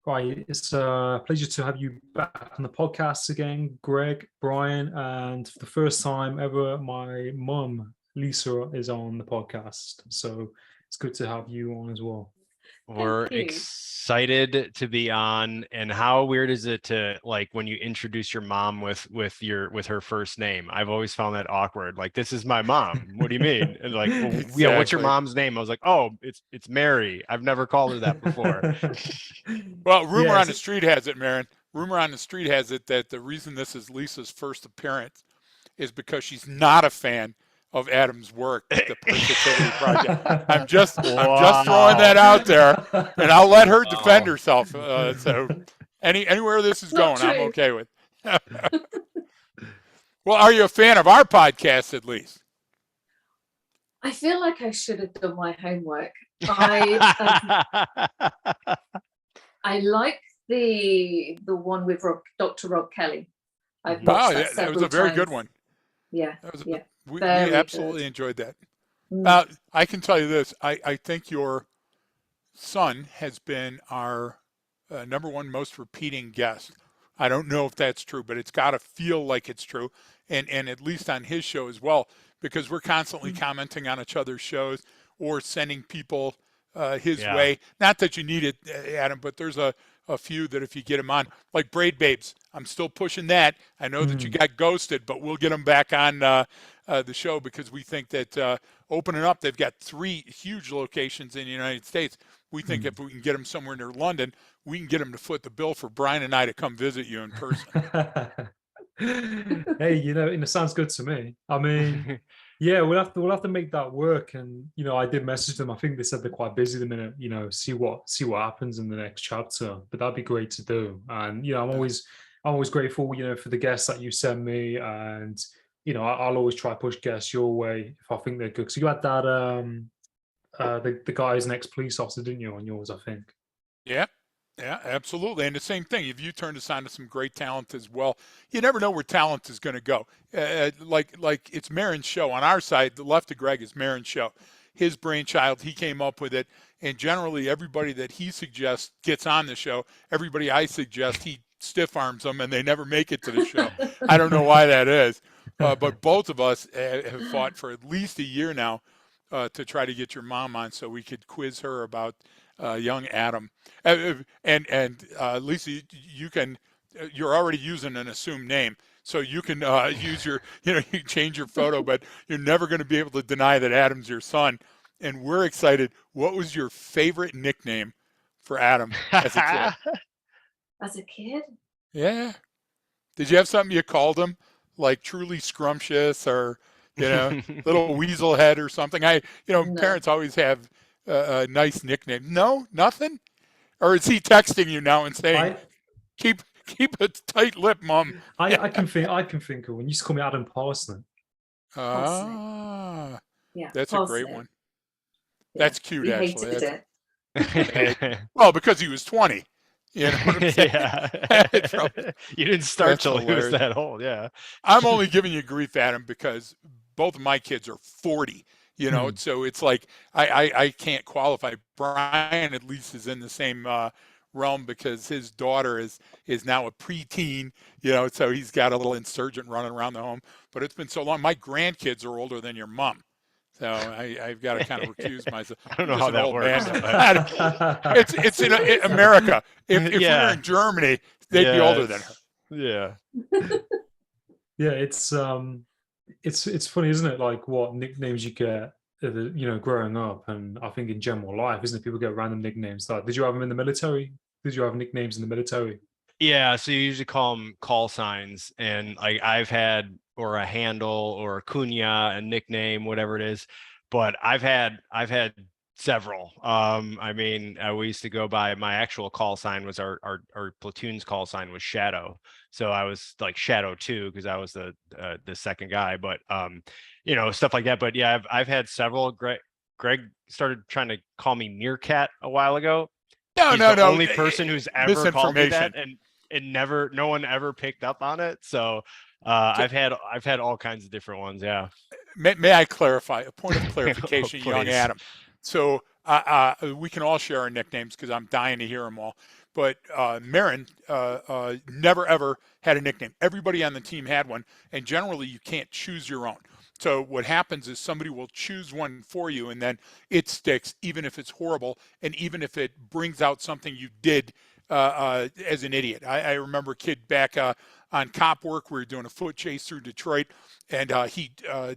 Right, it's a pleasure to have you back on the podcast again, Greg, Brian, and for the first time ever, my mum, Lisa, is on the podcast. So it's good to have you on as well. Thank We're you. excited to be on. And how weird is it to like when you introduce your mom with her first name? I've always found that awkward. Like, this is my mom. What do you mean? And like, well, yeah, what's your mom's name? I was like, oh, it's Mary. I've never called her that before. Well, rumor on Yes. the street has it, Marin. Rumor on the street has it that the reason this is Lisa's first appearance is because she's not a fan of Adam's work, the Parrsitivity Project. I'm just throwing that out there, and I'll let her defend herself. So anywhere this is going, I'm okay with. Well, are you a fan of our podcast at least? I feel like I should have done my homework. I like the one with Dr. Rob Kelly. I've watched that was a very good one. Yeah, we absolutely enjoyed that. I can tell you this. I think your son has been our number one most repeating guest. I don't know if that's true, but it's got to feel like it's true. And at least on his show as well, because we're constantly commenting on each other's shows or sending people his way. Not that you need it, Adam, but there's a few that if you get them on, like Braid Babes, I'm still pushing that. I know that you got ghosted, but we'll get them back on the show because we think that opening up, they've got 3 huge locations in the United States. We think if we can get them somewhere near London, we can get them to foot the bill for Brian and I to come visit you in person. Hey, it sounds good to me. I mean, yeah, we'll have to make that work. And I did message them. I think they said they're quite busy at the minute. See what happens in the next chapter. But that'd be great to do. And I'm always grateful, for the guests that you send me. And I'll always try to push guests your way if I think they're good. So you had that the guy who's an ex-police officer, didn't you, on yours? I think. Yeah. Yeah, absolutely. And the same thing, if you turned us on to some great talent as well, you never know where talent is going to go. Like it's Marin's show. On our side, the left of Greg is Marin's show. His brainchild, he came up with it. And generally, everybody that he suggests gets on the show. Everybody I suggest, he stiff arms them and they never make it to the show. I don't know why that is. But both of us have fought for at least a year now to try to get your mom on so we could quiz her about young Adam. And Lisa, you're already using an assumed name, so you can use your, you change your photo, but you're never going to be able to deny that Adam's your son. And we're excited. What was your favorite nickname for Adam as a kid? As a kid? Yeah. Did you have something you called him, like Truly Scrumptious or, Little Weasel Head or something? No. Parents always have a nice nickname. No, nothing? Or is he texting you now and saying, keep a tight lip, Mom? I can think of one. You used to call me Adam Parsnip. Ah, yeah, that's Parsnip. a great one. Yeah. That's cute, We actually. hated it. Well, because he was 20. You know what I'm saying? Yeah. You didn't start till he was that old. Yeah. I'm only giving you grief, Adam, because both of my kids are 40. So it's like I can't qualify. Brian at least is in the same realm because his daughter is now a preteen, so he's got a little insurgent running around the home. But it's been so long. My grandkids are older than your mom. So I've got to kind of recuse myself. I don't know how that works. It's in America. If we were in Germany, they'd be older than her. Yeah. Yeah, it's funny, isn't it? Like what nicknames you get, growing up, and I think in general life, isn't it? People get random nicknames. Like, did you have them in the military? Did you have nicknames in the military? Yeah, so you usually call them call signs, and like I've had or a handle or a cuña, a nickname, whatever it is. But I've had several. I mean, we used to go by my actual call sign was our platoon's call sign was Shadow. So I was like Shadow 2 because I was the second guy. But stuff like that. But yeah, I've had several. Greg started trying to call me Meerkat a while ago. He's the only person who's ever called me that, and no one ever picked up on it. So I've had all kinds of different ones. Yeah. May I clarify a point of clarification, young Adam? So we can all share our nicknames because I'm dying to hear them all. But Marin never ever had a nickname. Everybody on the team had one, and generally you can't choose your own. So what happens is somebody will choose one for you, and then it sticks, even if it's horrible, and even if it brings out something you did as an idiot. I remember a kid back on cop work. We were doing a foot chase through Detroit, and he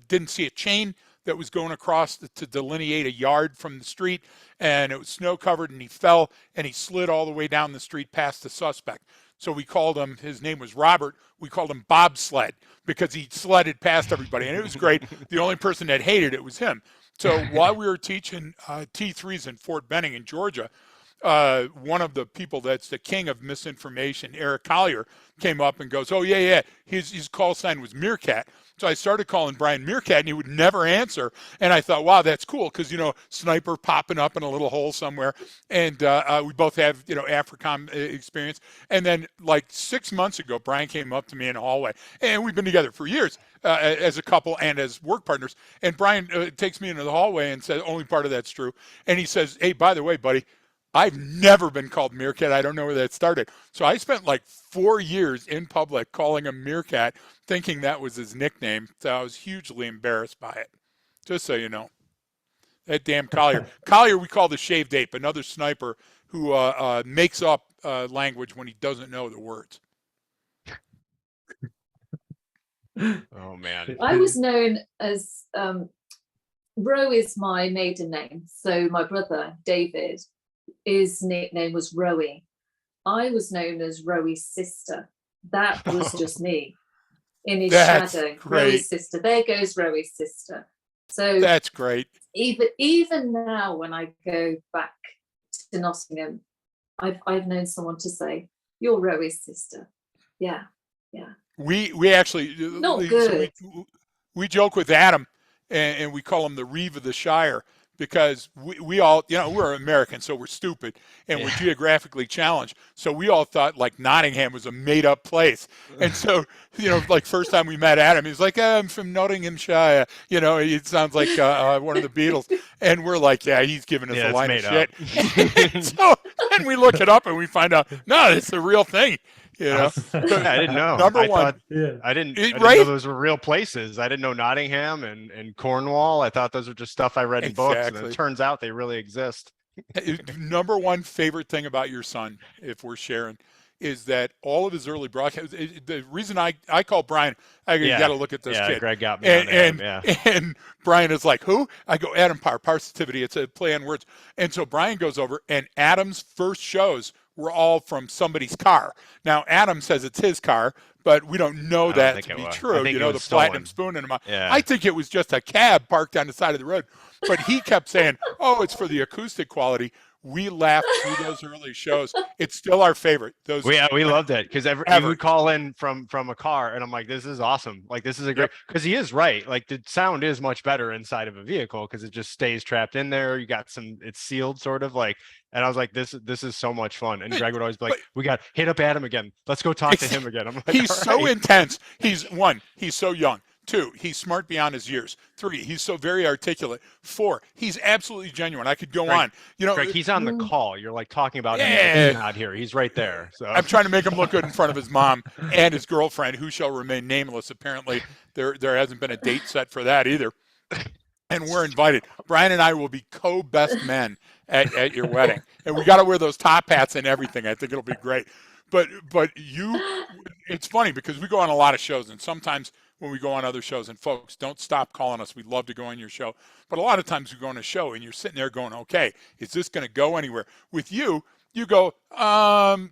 didn't see a chain that was going across to delineate a yard from the street, and it was snow covered, and he fell and he slid all the way down the street past the suspect. So we called him, his name was Robert, we called him Bobsled because he sledded past everybody, and it was great. The only person that hated it was him. So while we were teaching T3s in Fort Benning in Georgia, one of the people that's the king of misinformation, Eric Collier, came up and goes, oh, yeah, his call sign was Meerkat. So I started calling Brian Meerkat, and he would never answer. And I thought, wow, that's cool, because, sniper popping up in a little hole somewhere. And we both have, AFRICOM experience. And then, like 6 months ago, Brian came up to me in the hallway. And we've been together for years as a couple and as work partners. And Brian takes me into the hallway and says, only part of that's true. And he says, hey, by the way, buddy, I've never been called Meerkat. I don't know where that started. So I spent like 4 years in public calling him Meerkat, thinking that was his nickname. So I was hugely embarrassed by it. Just so you know. That damn Collier. Collier we call the shaved ape, another sniper who makes up language when he doesn't know the words. Oh, man. I was known as, Ro is my maiden name. So my brother, David, his nickname was Rowie. I was known as Rowie's sister. That was just me in his shadow. Great. Rowie's sister. There goes Rowie's sister. So that's great. Even now, when I go back to Nottingham, I've known someone to say, "You're Rowie's sister." Yeah. We actually Not good. we joke with Adam, and we call him the Reeve of the Shire. Because we all, we're American, so we're stupid, and we're geographically challenged. So we all thought like Nottingham was a made-up place. And so, like first time we met Adam, he's like, I'm from Nottinghamshire. It sounds like one of the Beatles. And we're like, yeah, he's giving us a line of shit. So then we look it up and we find out, no, it's the real thing. I didn't know. Number one. I didn't know those were real places. I didn't know Nottingham and Cornwall. I thought those were just stuff I read in books, and it turns out they really exist. Number one favorite thing about your son, if we're sharing, is that all of his early broadcasts, the reason I call Brian, you got to look at this kid. Greg got me and Brian is like, who? I go, Adam Parr, Parrsitivity. It's a play on words. And so Brian goes over, and Adam's first shows were all from somebody's car. Now, Adam says it's his car, but we don't know that to be true. The platinum spoon in him. I think it was just a cab parked on the side of the road. But he kept saying, oh, it's for the acoustic quality. We laughed through those early shows. It's still our favorite. We loved it because he would call in from a car, and I'm like, this is awesome. Like, this is a great, because he is right. Like, the sound is much better inside of a vehicle because it just stays trapped in there. You got it's sealed sort of like, and I was like, this is so much fun. And Greg would always be like, we got hit up Adam again. Let's go talk to him again. I'm like, he's so intense. He's so young. 2, he's smart beyond his years. 3, he's so very articulate. 4, he's absolutely genuine. I could go on. Greg, he's on the call. You're like talking about him. He's not here. He's right there. So I'm trying to make him look good in front of his mom and his girlfriend, who shall remain nameless. Apparently, there hasn't been a date set for that either. And we're invited. Brian and I will be co-best men at your wedding, and we got to wear those top hats and everything. I think it'll be great. But it's funny because we go on a lot of shows, and sometimes when we go on other shows, and folks, don't stop calling us. We'd love to go on your show. But a lot of times we go on a show and you're sitting there going, okay, is this going to go anywhere? With you go, I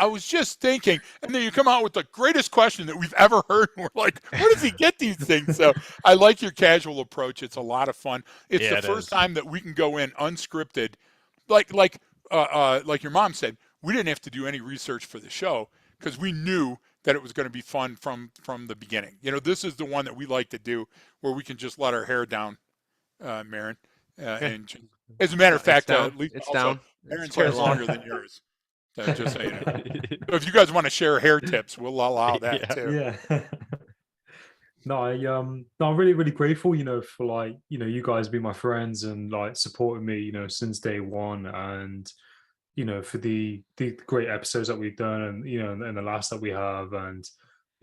was just thinking, and then you come out with the greatest question that we've ever heard. And we're like, where does he get these things? So I like your casual approach. It's a lot of fun. It's the first time that we can go in unscripted. Like your mom said, we didn't have to do any research for the show because we knew that it was going to be fun from the beginning. This is the one that we like to do where we can just let our hair down, Marin. And as a matter of fact, it's down. Marin's hair is longer than yours. So just so you know. So if you guys want to share hair tips, we'll allow that too. Yeah. No, no, I'm really, really grateful, for like, you guys being my friends and like supporting me, since day one, and for the great episodes that we've done, and and the last that we have, and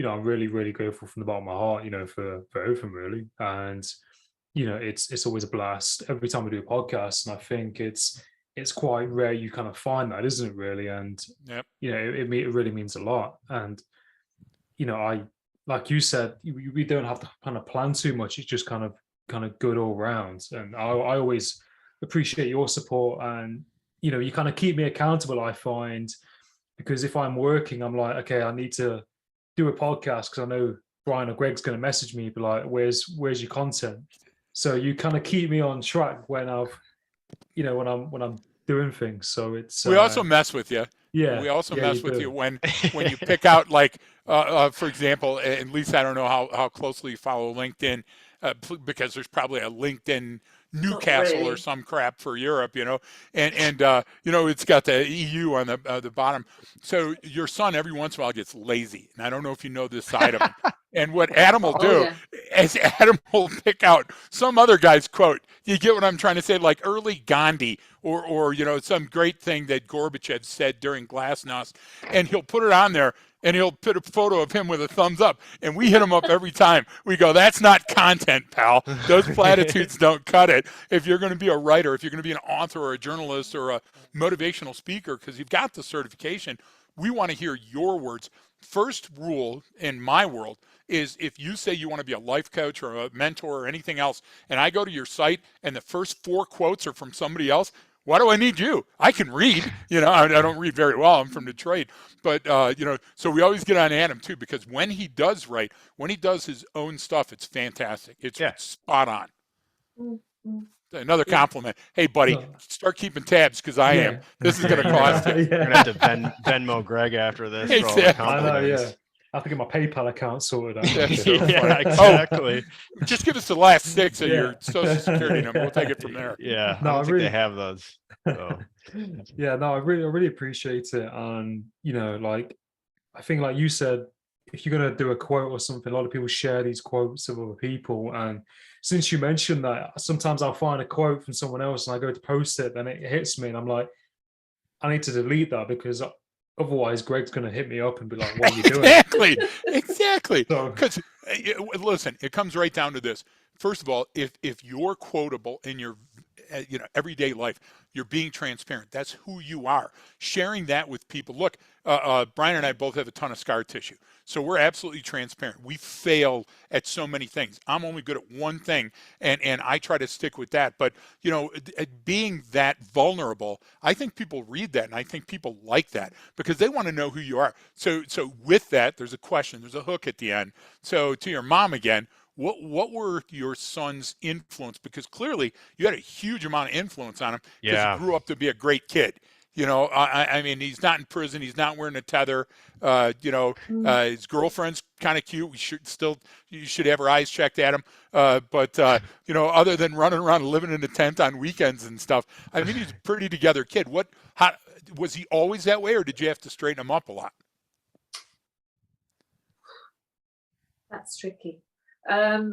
I'm really, really grateful from the bottom of my heart, for everything really, and it's always a blast every time we do a podcast, and I think it's quite rare you kind of find that, isn't it, really, and Yep. it really means a lot, and I, like you said, we don't have to kind of plan too much. It's just kind of good all round. And I always appreciate your support, and you kind of keep me accountable, I find, because if I'm working, I'm like, okay, I need to do a podcast because I know Brian or Greg's going to message me, be like, where's your content? So you kind of keep me on track when when I'm doing things. So it's We also mess with you. yeah, We also yeah, you mess with you do. when you pick out, like, for example, at least I don't know how closely you follow LinkedIn, because there's probably a LinkedIn Not Newcastle or really. some crap for Europe, and it's got the EU on the bottom. So your son every once in a while gets lazy, and I don't know if you know this side of him. And what Adam will Oh do yeah. is Adam will pick out some other guy's quote. You get what I'm trying to say? Like early Gandhi, or some great thing that Gorbachev said during Glasnost, and he'll put it on there, and he'll put a photo of him with a thumbs up, and we hit him up every time. We go, that's not content, pal. Those platitudes don't cut it. If you're going to be a writer, if you're going to be an author or a journalist or a motivational speaker, because you've got the certification, we want to hear your words. First rule in my world is, if you say you want to be a life coach or a mentor or anything else, and I go to your site and the first 4 quotes are from somebody else, why do I need you? I can read. I don't read very well. I'm from Detroit. But, so we always get on Adam, too, because when he does write, when he does his own stuff, it's fantastic. It's spot on. Mm. Another Yeah. compliment. Hey, buddy, No, start keeping tabs, because I am. yeah. This is going to You're gonna cost you. You're gonna have to Venmo Greg after this for all the Exactly. I know, yeah. compliments. I have to get my PayPal account sorted out. That's so Yeah, funny. exactly. Just give us the last 6 of Yeah. your social security number. We'll take it from there. Yeah, I No, I don't think they really, have those. So. yeah, no, I really appreciate it. And, like, I think, like you said, if you're going to do a quote or something, a lot of people share these quotes of other people. And since you mentioned that, sometimes I'll find a quote from someone else and I go to post it, then it hits me and I'm like, I need to delete that, because otherwise Greg's going to hit me up and be like, what are you doing? Exactly. So, Because listen, it comes right down to this. First of all, if you're quotable in your everyday life, you're being transparent. That's who you are. Sharing that with people. Look, Brian and I both have a ton of scar tissue, so we're absolutely transparent. We fail at so many things. I'm only good at one thing, and I try to stick with that. But being that vulnerable, I think people read that, and I think people like that because they want to know who you are. So with that, there's a question, there's a hook at the end. So to your mom again. What were your son's influence? Because clearly you had a huge amount of influence on him, because Yeah. he grew up to be a great kid. I mean, he's not in prison. He's not wearing a tether. His girlfriend's kind of cute. You should have her eyes checked at him. But other than running around living in a tent on weekends and stuff, I mean, he's a pretty together kid. How was he always that way, or did you have to straighten him up a lot? That's tricky. I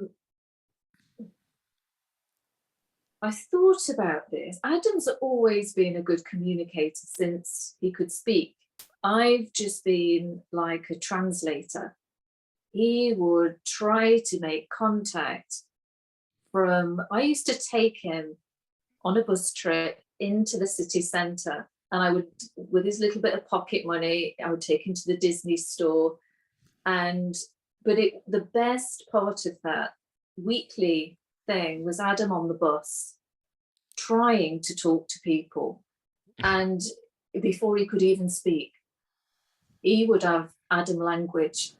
thought about this. Adam's always been a good communicator since he could speak. I've just been like a translator. He would try to make contact I used to take him on a bus trip into the city centre, and I would, with his little bit of pocket money, I would take him to the Disney store. But the best part of that weekly thing was Adam on the bus trying to talk to people. And before he could even speak, he would have Adam language.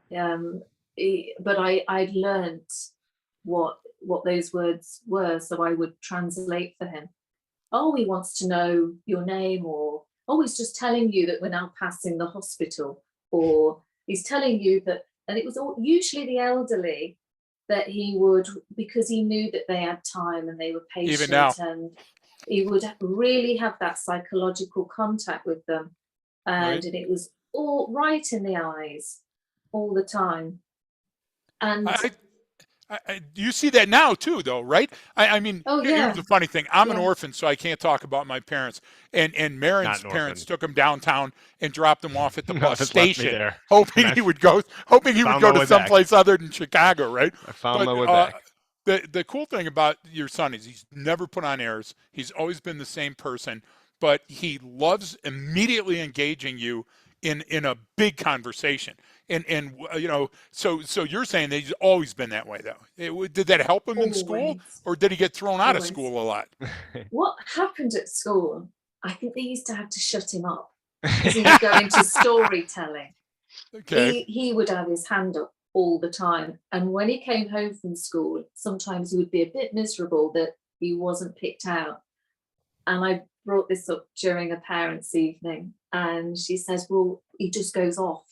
But I'd learnt what those words were, so I would translate for him. Oh, he wants to know your name, or oh, he's just telling you that we're now passing the hospital, or he's telling you that. And it was usually the elderly that he would, because he knew that they had time and they were patient, Even now. and he would really have that psychological contact with them. And it was all right in the eyes all the time. And You see that now too, though, right? I mean, Oh here's yeah, the funny thing. I'm an yeah. orphan, so I can't talk about my parents. And Not Marin's an parents orphan. took him downtown and dropped him off at the No, bus just left me station, there. hoping And he would go, found my to way back. someplace other than Chicago, right? I found But my way back. the cool thing about your son is he's never put on airs. He's always been the same person, but he loves immediately engaging you in a big conversation. And you know, so you're saying that he's always been that way, though. Did that help him in school, Always, or did he get thrown out of always. school a lot? What happened at school? I think they used to have to shut him up because he would go into storytelling. Okay. He would have his hand up all the time, and when he came home from school, sometimes he would be a bit miserable that he wasn't picked out. And I brought this up during a parents' evening, and she says, "Well, he just goes off.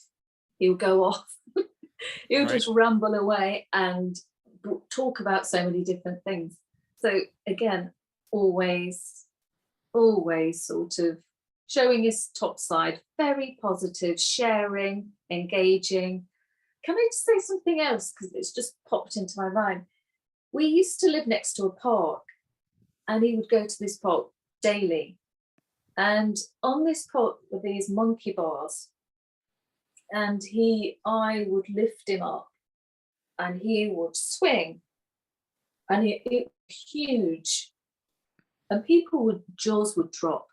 He'll go off. He'll Right. just ramble away and talk about so many different things." So again, always sort of showing his top side, very positive, sharing, engaging. Can I just say something else? Because it's just popped into my mind. We used to live next to a park, and he would go to this park daily. And on this park were these monkey bars. And I would lift him up and he would swing. And it was huge. And jaws would drop.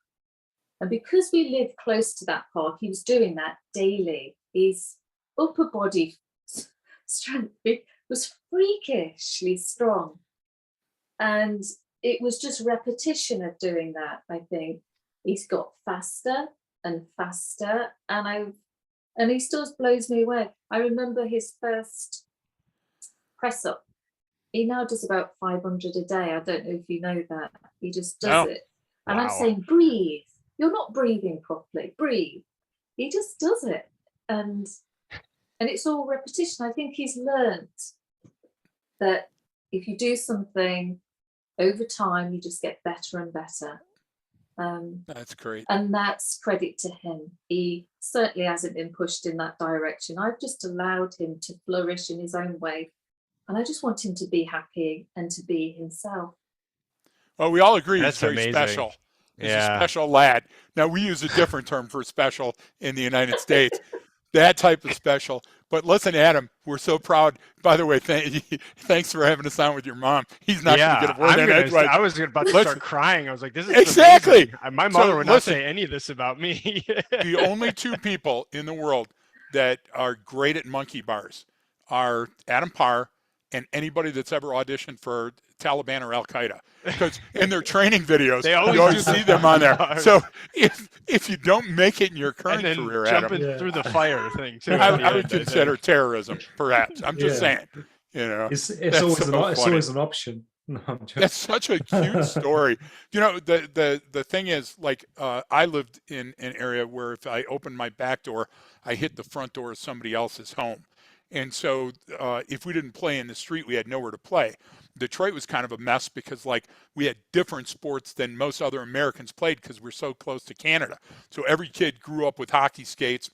And because we lived close to that park, he was doing that daily. His upper body strength was freakishly strong. And it was just repetition of doing that, I think. He's got faster and faster, and he still blows me away. I remember his first press up. He now does about 500 a day. I don't know if you know that. He just does it. And I'm Wow. saying, breathe. You're not breathing properly. Breathe. He just does it. And it's all repetition. I think he's learned that if you do something over time, you just get better and better. That's great. And that's credit to him. He certainly hasn't been pushed in that direction. I've just allowed him to flourish in his own way. And I just want him to be happy and to be himself. Well, we all agree That's he's very amazing. special. He's a Yeah. special lad. Now, we use a different term for special in the United States. That type of special. But listen, Adam, we're so proud. By the way, thanks for having us on with your mom. He's not going to get a word in edgewise. I was about to start crying. I was like, this is Exactly. amazing. My mother So would not listen, say any of this about me. the only two people in the world that are great at monkey bars are Adam Parr and anybody that's ever auditioned for Taliban or Al Qaeda. Because in their training videos, They always you always do see them on there. bars. So if you don't make it in your And current then career, Adam, jumping Yeah. through the fire thing too. I would consider terrorism, perhaps. I'm just Yeah. saying, you know. It's That's always so it's funny. always an option. No, I'm joking. That's such a cute story. You know, the thing is, like, I lived in an area where if I opened my back door, I hit the front door of somebody else's home. And so if we didn't play in the street, we had nowhere to play. Detroit was kind of a mess because, like, we had different sports than most other Americans played because we're so close to Canada. So every kid grew up with hockey skates,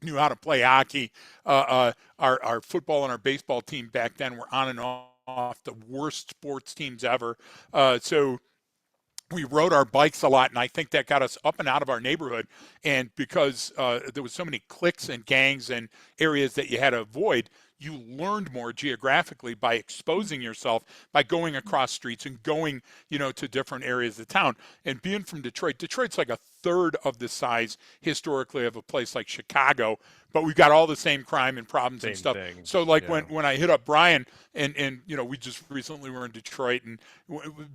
knew how to play hockey. Our football and our baseball team back then were on and off the worst sports teams ever. So we rode our bikes a lot, and I think that got us up and out of our neighborhood. And because there was so many cliques and gangs and areas that you had to avoid, you learned more geographically by exposing yourself, by going across streets and going, you know, to different areas of town. And being from Detroit, Detroit's like a third of the size historically of a place like Chicago, but we've got all the same crime and problems and stuff. thing. So like Yeah. when I hit up Brian and you know, we just recently were in Detroit, and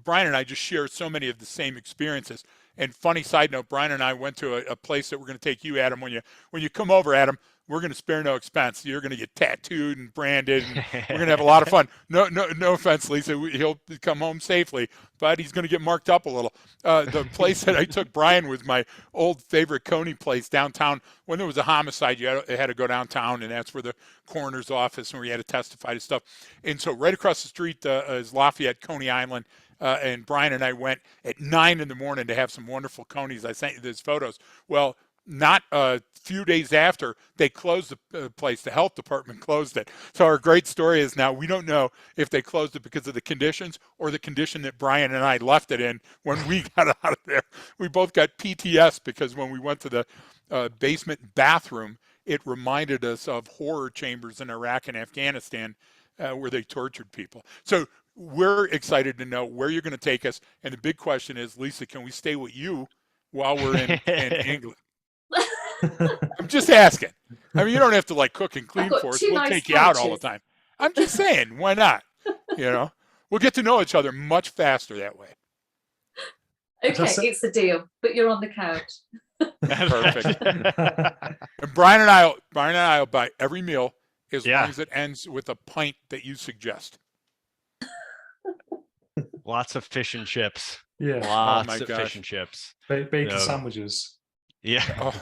Brian and I just share so many of the same experiences. And funny side note, Brian and I went to a place that we're going to take you, Adam. When you come over, Adam, we're going to spare no expense. You're going to get tattooed and branded, and we're going to have a lot of fun. No offense, Lisa. He'll come home safely, but he's going to get marked up a little. The place that I took Brian was my old favorite Coney place downtown. When there was a homicide, you had to go downtown, and that's where the coroner's office and where you had to testify to stuff. And so right across the street is Lafayette, Coney Island. And Brian and I went at 9 in the morning to have some wonderful conies. I sent you those photos. Well, not a few days after they closed the place, the health department closed it. So our great story is now we don't know if they closed it because of the conditions or the condition that Brian and I left it in when we got out of there. We both got PTS because when we went to the basement bathroom, it reminded us of horror chambers in Iraq and Afghanistan where they tortured people. So we're excited to know where you're going to take us. And the big question is, Lisa, can we stay with you while we're in England? I'm just asking. I mean, you don't have to like cook and clean for us. We'll nice take you out all the couches. time. I'm just saying, why not? You know, we'll get to know each other much faster that way. Okay, it's a deal, but you're on the couch. Perfect. And Brian and I will buy every meal as long as it ends with a pint that you suggest. Lots of fish and chips. Yeah. Lots of fish and chips. Bacon sandwiches. Yeah. Oh,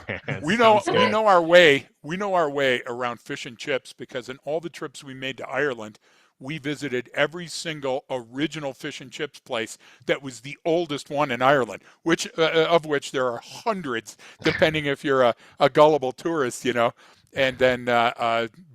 we know our way around fish and chips because in all the trips we made to Ireland, we visited every single original fish and chips place that was the oldest one in Ireland, which of which there are hundreds, depending if you're a gullible tourist, you know. And then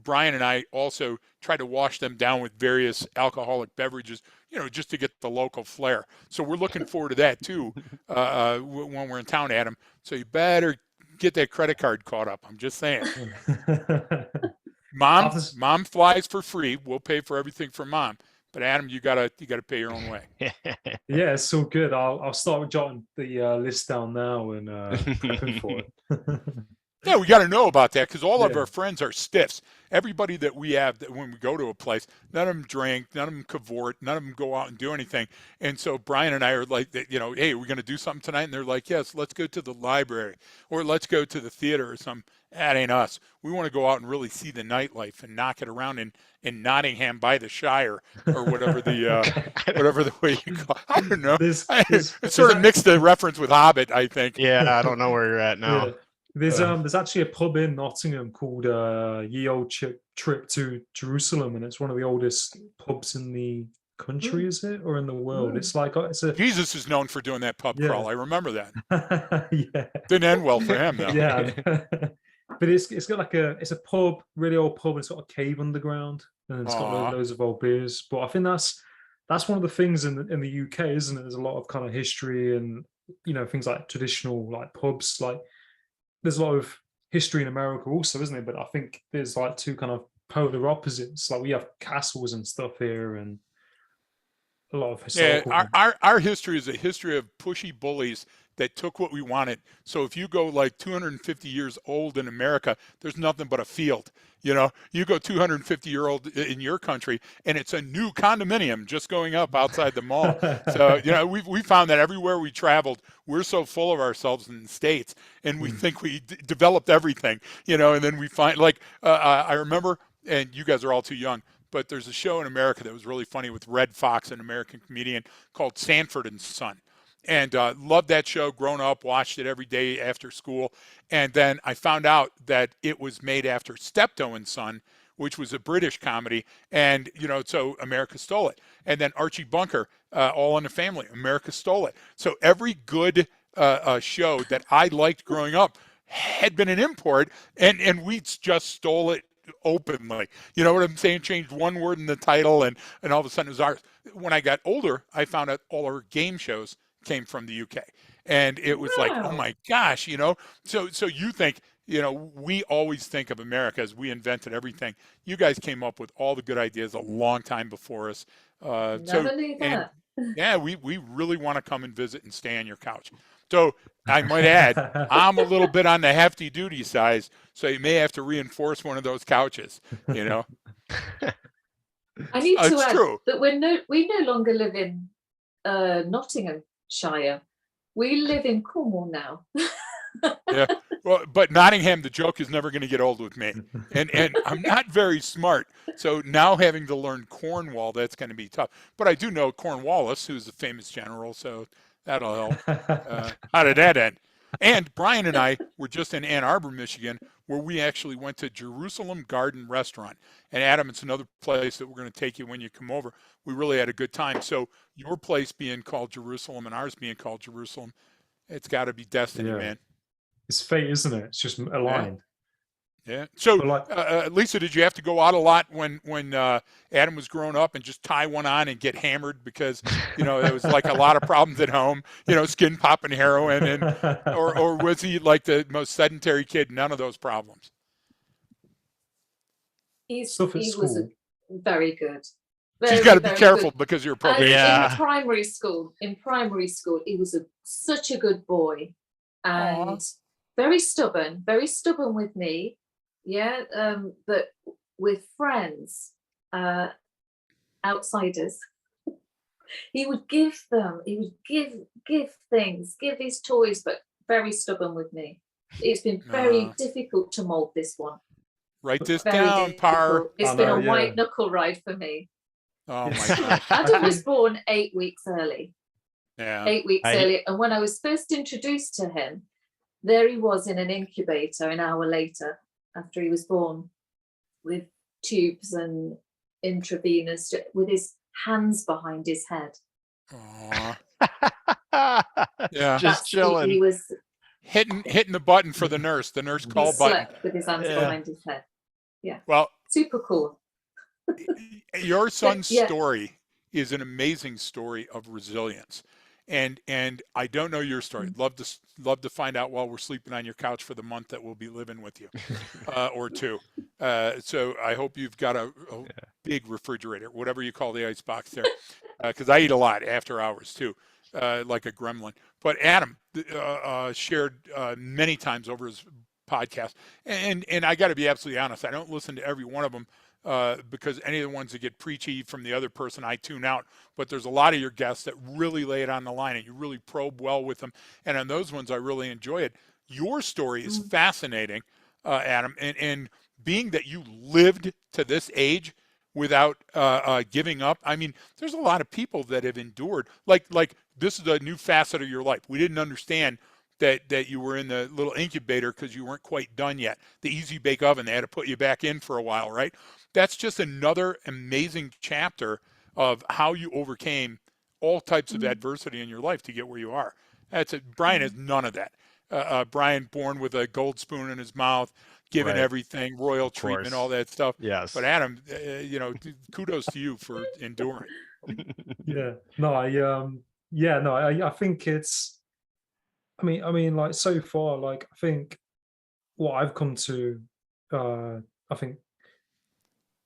Brian and I also try to wash them down with various alcoholic beverages, you know, just to get the local flair. So we're looking forward to that too when we're in town, Adam. So you better get that credit card caught up. I'm just saying. Mom flies for free. We'll pay for everything for mom. But Adam, you gotta pay your own way. Yeah, it's so good. I'll start jotting the list down now and prepping for it. Yeah, we got to know about that because all of our friends are stiffs. Everybody that we have, that when we go to a place, none of them drink, none of them cavort, none of them go out and do anything. And so Brian and I are like, you know, hey, we're going to do something tonight. And they're like, yes, let's go to the library or let's go to the theater or something. That ain't us. We want to go out and really see the nightlife and knock it around in Nottingham by the Shire or whatever the way you call it. I don't know. It sort of mixed the reference with Hobbit, I think. Yeah, I don't know where you're at now. Yeah. There's actually a pub in Nottingham called Ye Old Trip to Jerusalem, and it's one of the oldest pubs in the country, is it, or in the world? It's like Jesus is known for doing that pub crawl. I remember that. Yeah, didn't end well for him though. Yeah, but it's got like it's a pub, really old pub. It's got a cave underground, and it's got loads of old beers. But I think that's one of the things in the UK, isn't it? There's a lot of kind of history and, you know, things like traditional like pubs, like. There's a lot of history in America also, isn't it? But I think there's like two kind of polar opposites. Like we have castles and stuff here and a lot of historical. Yeah, our history is a history of pushy bullies that took what we wanted. So if you go like 250 years old in America, there's nothing but a field. You know, you go 250-year-old in your country, and it's a new condominium just going up outside the mall. So, you know, we found that everywhere we traveled, we're so full of ourselves in the States, and we think we developed everything, you know, and then we find, like, I remember, and you guys are all too young, but there's a show in America that was really funny with Red Fox, an American comedian, called Sanford and Son. And loved that show, grown up, watched it every day after school. And then I found out that it was made after Steptoe and Son, which was a British comedy. And, you know, so America stole it. And then Archie Bunker, All in the Family, America stole it. So every good show that I liked growing up had been an import, and we just stole it openly. You know what I'm saying? Changed one word in the title, and all of a sudden it was ours. When I got older, I found out all our game shows came from the UK, and it was like, oh my gosh, you know. So you think, you know, we always think of America as we invented everything. You guys came up with all the good ideas a long time before us. Never knew that. Yeah, we really want to come and visit and stay on your couch. So I might add, I'm a little bit on the hefty duty size, so you may have to reinforce one of those couches, you know. I need to add true. that we no longer live in Nottinghamshire. We live in Cornwall now. Yeah, well, but Nottingham, the joke is never going to get old with me, and I'm not very smart, so now having to learn Cornwall, that's going to be tough. But I do know Cornwallis, who's a famous general, so that'll help. How did that end? And Brian and I were just in Ann Arbor, Michigan, where we actually went to Jerusalem Garden Restaurant. And Adam, it's another place that we're going to take you when you come over. We really had a good time. So your place being called Jerusalem and ours being called Jerusalem, it's got to be destiny, man. it's fate, isn't it? It's just aligned. Yeah. So, But like, Lisa, did you have to go out a lot when Adam was growing up and just tie one on and get hammered because there was like a lot of problems at home, skin popping heroin, and or was he like the most sedentary kid? None of those problems. stuff at He was school. very good. So you got to be careful because you're probably Yeah. In primary school, he was such a good boy, and very stubborn with me. Yeah, but with friends, outsiders, he would give things, give his toys, but very stubborn with me. It's been very difficult to mold this one. Write this Very down, Parr. It's been a white knuckle ride for me. Oh my God. Adam was born 8 weeks early. Yeah. 8 weeks early. And when I was first introduced to him, there he was in an incubator an hour later after he was born, with tubes and intravenous, with his hands behind his head. Yeah. Just chilling. He was hitting the button for the nurse call button. With his hands behind his head. Yeah. Well, super cool. Your son's story is an amazing story of resilience. And I don't know your story. Love to find out while we're sleeping on your couch for the month that we'll be living with you, or two. So I hope you've got a big refrigerator, whatever you call the ice box there, because I eat a lot after hours too, like a gremlin. But Adam shared many times over his podcast, and I got to be absolutely honest. I don't listen to every one of them. Because any of the ones that get preachy from the other person, I tune out. But there's a lot of your guests that really lay it on the line, and you really probe well with them. And on those ones, I really enjoy it. Your story is fascinating, Adam, and being that you lived to this age without giving up. I mean, there's a lot of people that have endured. Like this is a new facet of your life. We didn't understand that you were in the little incubator because you weren't quite done yet. The easy bake oven, they had to put you back in for a while, right? That's just another amazing chapter of how you overcame all types of adversity in your life to get where you are. That's it. Brian has none of that. Brian born with a gold spoon in his mouth, given everything, royal treatment, all that stuff. Yes. But Adam, kudos to you for enduring. I think it's, I mean, like so far, like I think what I've come to, I think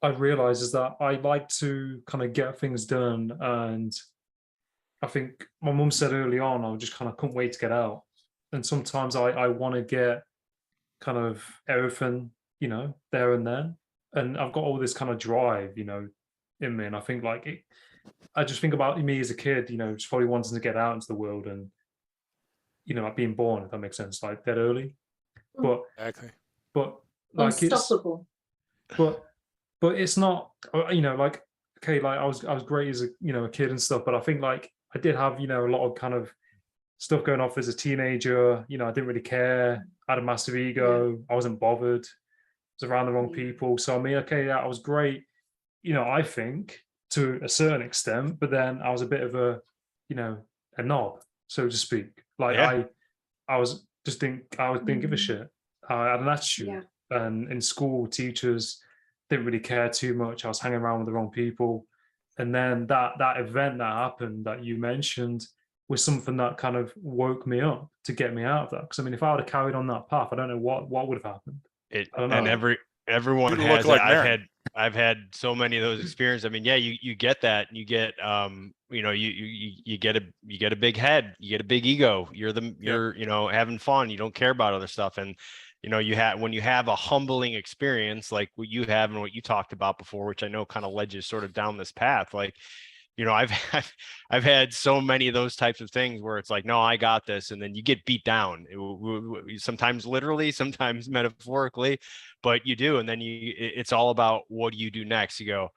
I've realized is that I like to kind of get things done, and I think my mum said early on, I just kind of couldn't wait to get out. And sometimes I want to get kind of everything, there and then. And I've got all this kind of drive, in me. And I think I just think about me as a kid, just probably wanting to get out into the world and, like being born, if that makes sense, like that early. But exactly. But like unstoppable. But it's not, like, okay, like I was great as a kid and stuff, but I think like I did have, a lot of kind of stuff going off as a teenager. I didn't really care. I had a massive ego. I wasn't bothered. I was around the wrong people. So I mean, okay, I was great, I think to a certain extent, but then I was a bit of a knob, so to speak. Like I was just didn't give a shit. I had an attitude, and in school, teachers didn't really care too much. I was hanging around with the wrong people, and then that event that happened that you mentioned was something that kind of woke me up to get me out of that. Because I mean, if I would have carried on that path, I don't know what would have happened. I don't know. And everyone has that. I've had so many of those experiences. I mean, you get that. You get you get a big head, you get a big ego. You're having fun. You don't care about other stuff. And when you have a humbling experience like what you have and what you talked about before, which I know kind of led you sort of down this path, like, I've had so many of those types of things where it's like, no, I got this. And then you get beat down, sometimes literally, sometimes metaphorically, but you do. And then it's all about what do you do next? You go,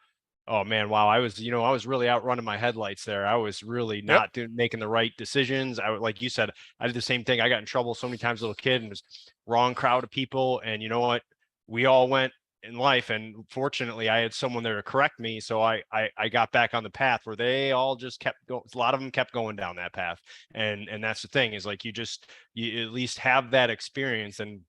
oh man, wow, I was really outrunning my headlights there. I was really not making the right decisions. Like you said, I did the same thing. I got in trouble so many times as a little kid, and it was wrong crowd of people. And you know what? We all went in life. And fortunately I had someone there to correct me. So I got back on the path where they all just kept going. A lot of them kept going down that path. And that's the thing, is like, you at least have that experience, and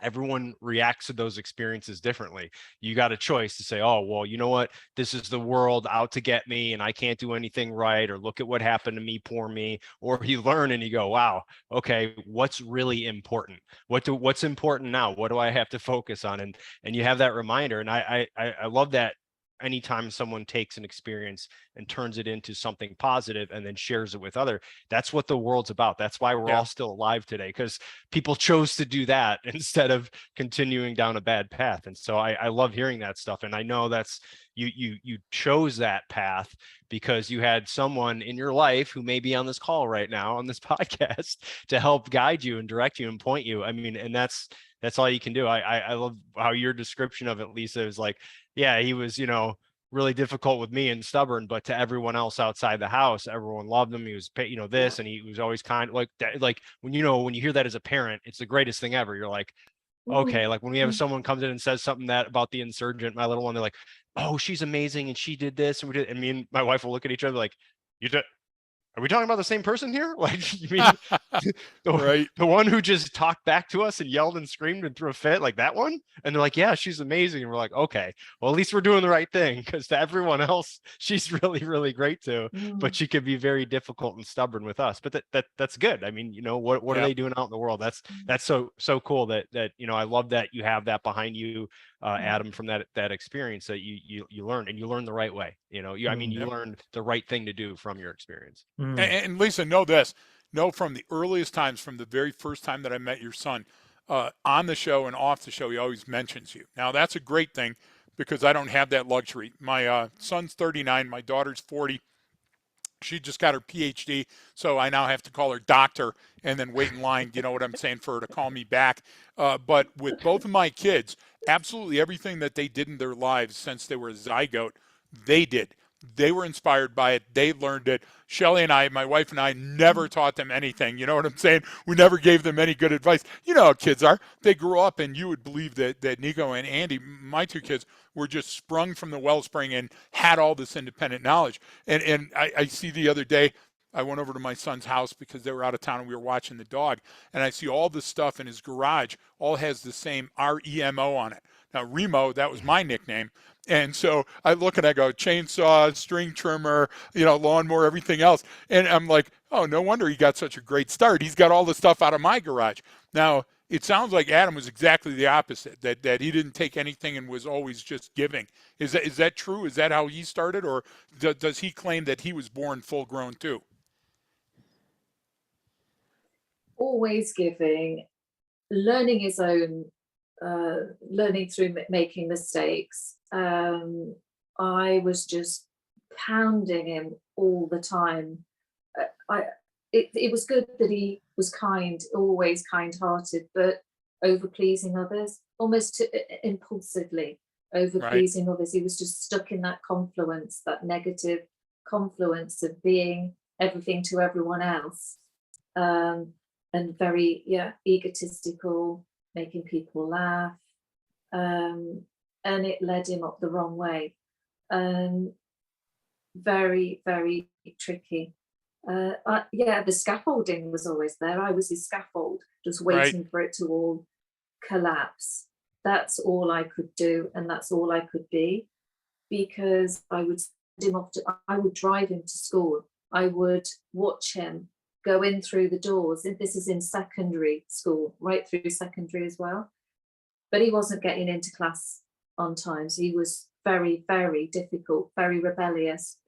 everyone reacts to those experiences differently. You got a choice to say, oh, well, you know what, this is the world out to get me and I can't do anything right, or look at what happened to me, poor me. Or you learn and you go, wow, okay, what's really important? What's important now? What do I have to focus on? And you have that reminder. And I love that anytime someone takes an experience and turns it into something positive and then shares it with other, that's what the world's about. That's why we're all still alive today, because people chose to do that instead of continuing down a bad path. And so I love hearing that stuff. And I know that's, you chose that path because you had someone in your life who may be on this call right now on this podcast to help guide you and direct you and point you. I mean, and that's all you can do. I love how your description of it, Lisa, is like, yeah, he was, really difficult with me and stubborn, but to everyone else outside the house, everyone loved him. He was, this, and he was always kind, like that. Like when you hear that as a parent, it's the greatest thing ever. You're like, okay, like when we have someone comes in and says something that about the insurgent, my little one, they're like, oh, she's amazing and she did this and we did, and me and my wife will look at each other like, you did. Are we talking about the same person here? Like, you mean Right. the one who just talked back to us and yelled and screamed and threw a fit, like that one? And they're like, yeah, she's amazing. And we're like, okay, well, at least we're doing the right thing, because to everyone else, she's really, really great too. But she could be very difficult and stubborn with us. But that's good. I mean, what are they doing out in the world? That's so cool that I love that you have that behind you, Adam, from that experience that you learned, and you learned the right way. You learned the right thing to do from your experience. And Lisa, know this. Know from the earliest times, from the very first time that I met your son, on the show and off the show, he always mentions you. Now, that's a great thing, because I don't have that luxury. My son's 39, my daughter's 40. She just got her PhD, so I now have to call her doctor and then wait in line, you know what I'm saying, for her to call me back. But with both of my kids, absolutely everything that they did in their lives since they were a zygote, they did. They were inspired by it. They learned it. Shelly and I, my wife and I, never taught them anything. You know what I'm saying? We never gave them any good advice. You know how kids are. They grew up, and you would believe that Nico and Andy, my two kids, were just sprung from the wellspring and had all this independent knowledge. And I see the other day, I went over to my son's house because they were out of town and we were watching the dog. And I see all this stuff in his garage, all has the same REMO on it. Now, Remo, that was my nickname. And so I look and I go, chainsaw, string trimmer, lawnmower, everything else. And I'm like, oh, no wonder he got such a great start. He's got all the stuff out of my garage. Now, it sounds like Adam was exactly the opposite, that he didn't take anything and was always just giving. Is that true? Is that how he started? Or does he claim that he was born full grown too? Always giving, learning his own, learning through making mistakes. I was just pounding him all the time. It was good that he was kind, always kind-hearted, but over-pleasing others, almost impulsively over-pleasing others. He was just stuck in that confluence, that negative confluence of being everything to everyone else, and very egotistical, making people laugh, and it led him up the wrong way. Very, very tricky. The scaffolding was always there. I was his scaffold, just waiting for it to all collapse. That's all I could do, and that's all I could be, because I would send him off I would drive him to school. I would watch him go in through the doors. This is in secondary school, right through secondary as well. But he wasn't getting into class on time. So he was very, very difficult, very rebellious.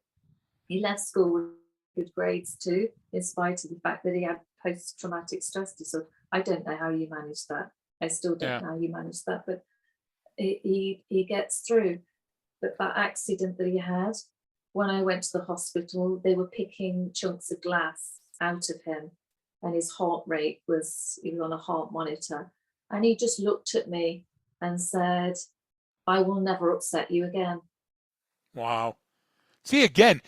He left school with good grades too, in spite of the fact that he had post-traumatic stress disorder. I don't know how you manage that. I still don't know how you manage that, but he gets through. But that accident that he had, when I went to the hospital, they were picking chunks of glass out of him, and his heart rate was, he was on a heart monitor, and he just looked at me and said, I will never upset you again. Wow. See, again,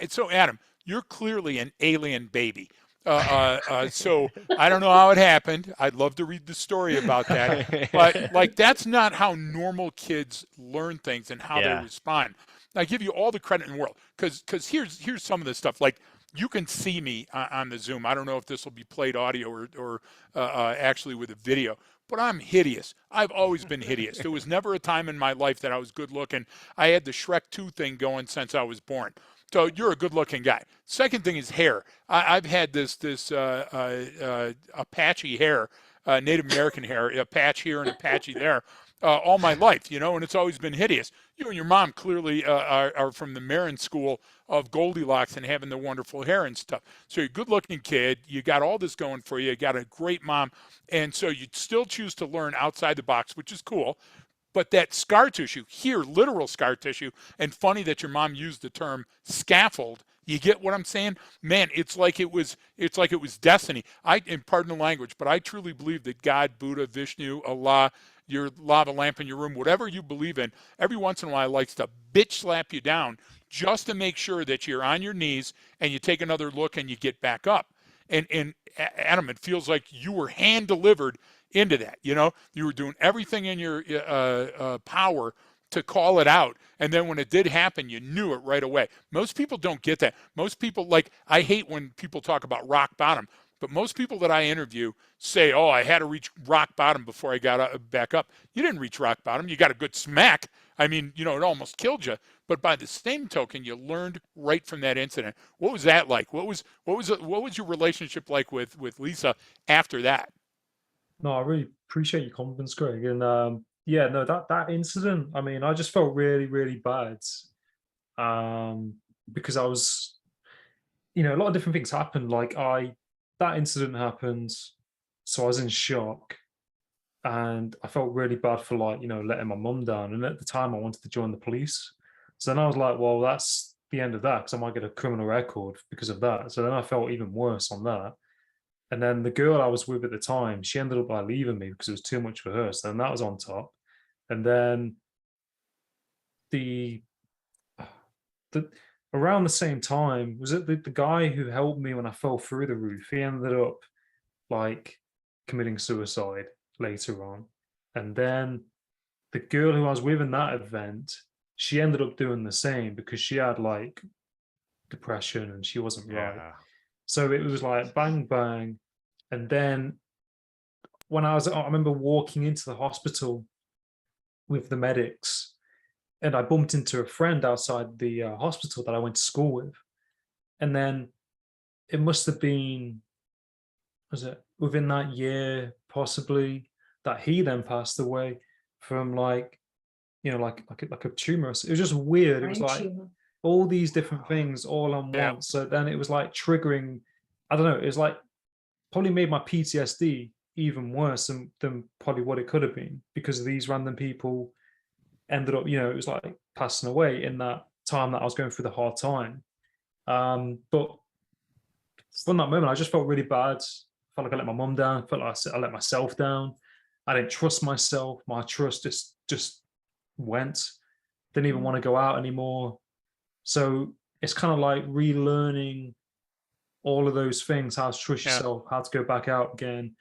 so Adam, you're clearly an alien baby. So I don't know how it happened. I'd love to read the story about that. But like, that's not how normal kids learn things and how they Yeah. respond. I give you all the credit in the world, because here's some of the stuff. Like, you can see me on the Zoom. I don't know if this will be played audio or actually with a video, but I'm hideous. I've always been hideous. There was never a time in my life that I was good looking. I had the Shrek 2 thing going since I was born. So you're a good looking guy. Second thing is hair. I've had this Apache hair, Native American hair, a patch here and a patchy there, all my life, and it's always been hideous. You and your mom clearly are from the Marin school of Goldilocks and having the wonderful hair and stuff. So you're a good looking kid. You got all this going for you. You got a great mom. And so you still choose to learn outside the box, which is cool. But that scar tissue, here, literal scar tissue, and funny that your mom used the term scaffold. You get what I'm saying? Man, it's like it was destiny. And pardon the language, but I truly believe that God, Buddha, Vishnu, Allah, your lava lamp in your room, whatever you believe in, every once in a while likes to bitch slap you down just to make sure that you're on your knees and you take another look and you get back up. And Adam, it feels like you were hand delivered into that. You were doing everything in your power to call it out, and then when it did happen, you knew it right away. Most people don't get that. Most people, like, I hate when people talk about rock bottom, but most people that I interview say, oh, I had to reach rock bottom before I got back up. You didn't reach rock bottom. You got a good smack. I mean, it almost killed you. But by the same token, you learned right from that incident. What was that like? What was your relationship like with Lisa after that? No, I really appreciate your confidence, Greg. And yeah, no, that incident, I mean, I just felt really, really bad. Because I was, a lot of different things happened. Like that incident happened, so I was in shock. And I felt really bad for, like, letting my mum down. And at the time I wanted to join the police. So then I was like, well, that's the end of that, because I might get a criminal record because of that. So then I felt even worse on that. And then the girl I was with at the time, she ended up by leaving me because it was too much for her. So then that was on top. And then the around the same time, was it the guy who helped me when I fell through the roof? He ended up, like, committing suicide later on. And then the girl who I was with in that event, she ended up doing the same because she had, like, depression and she wasn't right. Yeah. So it was like bang, bang. And then I remember walking into the hospital with the medics, and I bumped into a friend outside the hospital that I went to school with. And then it must have been, was it within that year, possibly, that he then passed away from, like, like a tumor. It was just weird. It was like all these different things all on once. So then it was like triggering, I don't know, it was like probably made my PTSD even worse than probably what it could have been, because these random people ended up, it was like passing away in that time that I was going through the hard time. But from that moment, I just felt really bad. I felt like I let my mum down. I felt like I let myself down. I didn't trust myself. My trust just went. Didn't even want to go out anymore. So it's kind of like relearning all of those things: how to trust yourself, how to go back out again,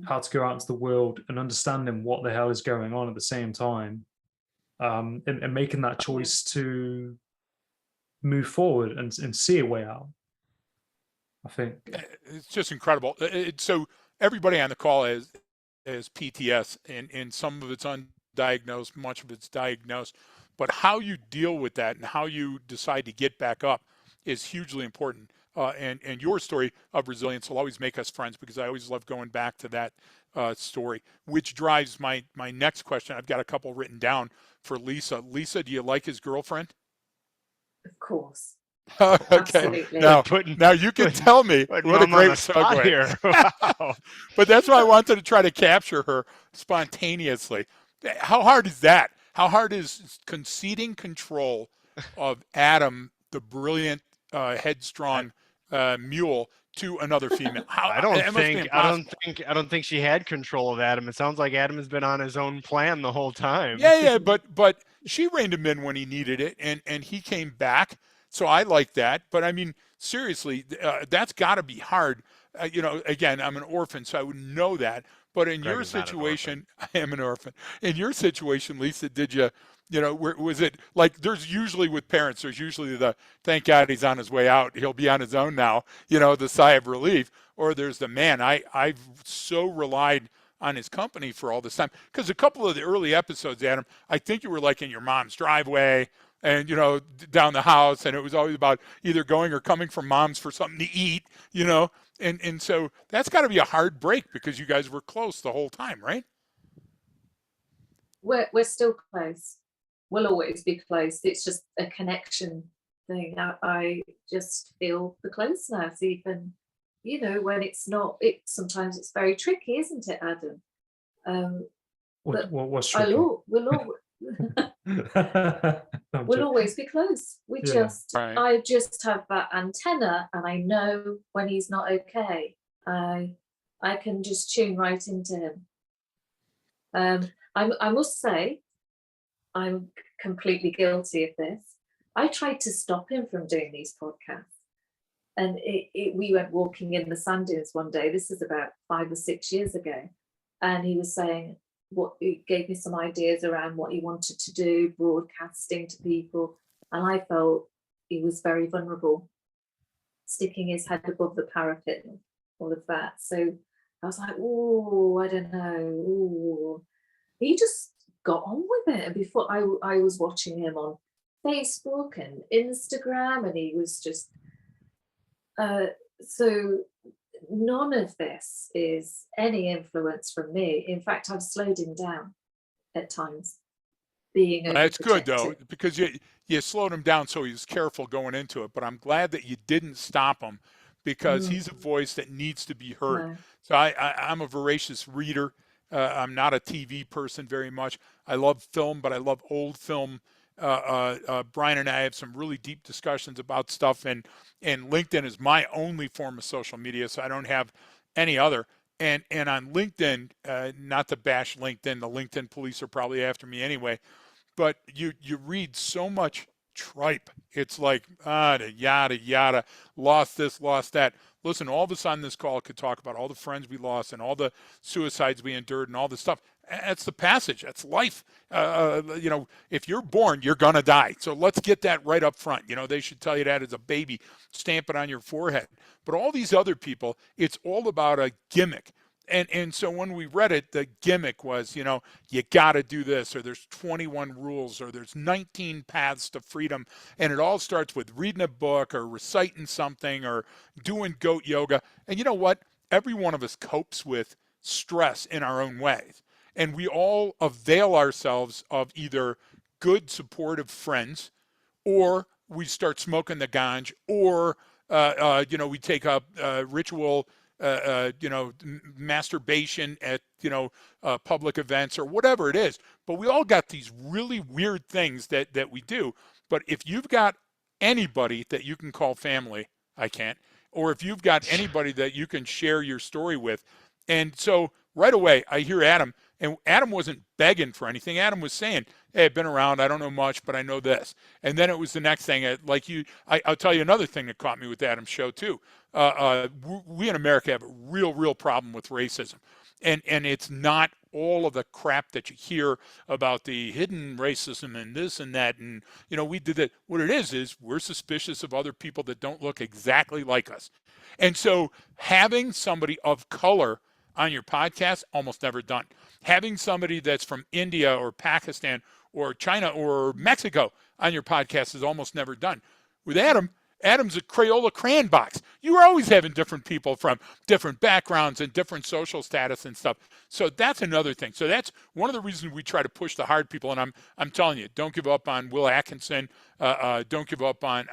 how to go out into the world, and understanding what the hell is going on at the same time, and making that choice to move forward and see a way out. I think it's just incredible. So everybody on the call has PTS, and some of it's undiagnosed, much of it's diagnosed. But how you deal with that and how you decide to get back up is hugely important. And your story of resilience will always make us friends, because I always love going back to that story, which drives my next question. I've got a couple written down for Lisa. Lisa, do you like his girlfriend? Of course. Okay. Absolutely. Now you can tell me what a great segue here. Wow. But that's why I wanted to try to capture her spontaneously. How hard is that? How hard is conceding control of Adam, the brilliant, headstrong mule, to another female? I don't think she had control of Adam. It sounds like Adam has been on his own plan the whole time. Yeah, but she reined him in when he needed it, and he came back. So I like that. But I mean, seriously, that's got to be hard. Again, I'm an orphan, so I would know that. But in Greg your is not an orphan. situation, I am an orphan. In your situation, Lisa, did you, was it like there's usually with parents, there's usually the thank God he's on his way out, he'll be on his own now, the sigh of relief, or there's the man, I've so relied on his company for all this time. Because a couple of the early episodes, Adam, I think you were like in your mom's driveway and, down the house, and it was always about either going or coming from mom's for something to eat, and so that's got to be a hard break because you guys were close the whole time, right? We're still close. We'll always be close. It's just a connection thing. I just feel the closeness, even when it's not. Sometimes it's very tricky, isn't it, Adam? What's tricky? We'll always be close. Right. I just have that antenna, and I know when he's not okay. I can just tune right into him. I must say, I'm completely guilty of this. I tried to stop him from doing these podcasts, and we went walking in the sand dunes one day. This is about 5 or 6 years ago, and he was saying he gave me some ideas around what he wanted to do, broadcasting to people, and I felt he was very vulnerable, sticking his head above the parapet and all of that. So I was like, oh, I don't know. Ooh. He just got on with it. And before I was watching him on Facebook and Instagram, and he was just so none of this is any influence from me. In fact, I've slowed him down at times, being That's good though, overprotective. because you slowed him down so he was careful going into it. But I'm glad that you didn't stop him because he's a voice that needs to be heard. No. So I'm a voracious reader. I'm not a TV person very much. I love film, but I love old film. Brian and I have some really deep discussions about stuff, and LinkedIn is my only form of social media, so I don't have any other. And on LinkedIn, not to bash LinkedIn, the LinkedIn police are probably after me anyway, but you read so much tripe. It's like yada yada, lost this, lost that. Listen, all of us on this call could talk about all the friends we lost and all the suicides we endured and all this stuff. That's the passage. That's life. If you're born, you're gonna die. So let's get that right up front. They should tell you that as a baby, stamp it on your forehead. But all these other people, it's all about a gimmick. And so when we read it, the gimmick was, you got to do this, or there's 21 rules, or there's 19 paths to freedom. And it all starts with reading a book or reciting something or doing goat yoga. And you know what? Every one of us copes with stress in our own ways. And we all avail ourselves of either good, supportive friends, or we start smoking the ganj, or, we take up ritual masturbation at, public events or whatever it is. But we all got these really weird things that we do. But if you've got anybody that you can call family, I can't, or if you've got anybody that you can share your story with. And so right away, I hear Adam, and Adam wasn't begging for anything. Adam was saying, hey, I've been around. I don't know much, but I know this. And then it was the next thing. I'll tell you another thing that caught me with Adam's show too. We in America have a real problem with racism. And it's not all of the crap that you hear about the hidden racism and this and that. And, we did that. What it is we're suspicious of other people that don't look exactly like us. And so having somebody of color on your podcast, almost never done. Having somebody that's from India or Pakistan or China or Mexico on your podcast is almost never done. With Adam's a Crayola crayon box. You are always having different people from different backgrounds and different social status and stuff. So that's another thing. So that's one of the reasons we try to push the hard people. And I'm telling you, don't give up on Will Atkinson. Don't give up on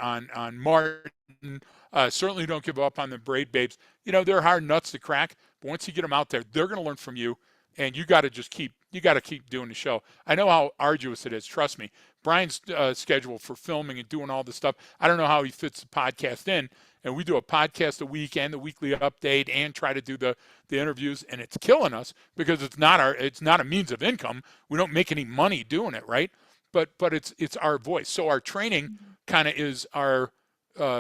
Martin. Certainly don't give up on the Braid Babes. They're hard nuts to crack. But once you get them out there, they're going to learn from you. And you got to keep doing the show. I know how arduous it is. Trust me. Brian's schedule for filming and doing all this stuff, I don't know how he fits the podcast in. And we do a podcast a week and the weekly update and try to do the interviews, and it's killing us because it's not a means of income. We don't make any money doing it, right? but it's our voice. So our training kind of is our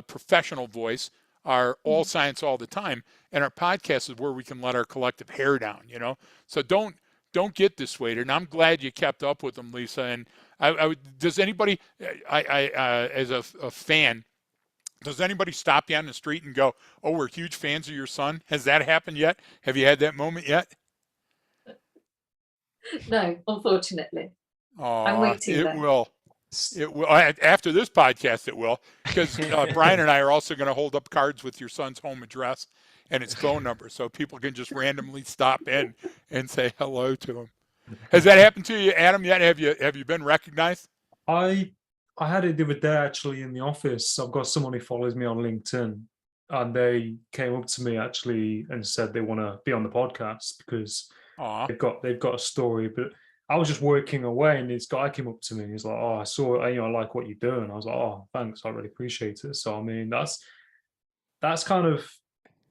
professional voice, our all science all the time, and our podcast is where we can let our collective hair down, you know. So don't get dissuaded. And I'm glad you kept up with them, Lisa. And does anybody, as a fan, does anybody stop you on the street and go, "Oh, we're huge fans of your son"? Has that happened yet? Have you had that moment yet? No, unfortunately. I'm Oh, waiting it though. will. It will. After this podcast, it will, because Brian and I are also going to hold up cards with your son's home address and his phone number, so people can just randomly stop in and say hello to him. Has that happened to you, Adam? Yet? Have you been recognized? I had it the other day actually in the office. I've got someone who follows me on LinkedIn, and they came up to me actually and said they want to be on the podcast because Aw. they've got a story. But I was just working away, and this guy came up to me. He's like, "Oh, I saw, I like what you're doing." I was like, "Oh, thanks, I really appreciate it." So I mean, that's kind of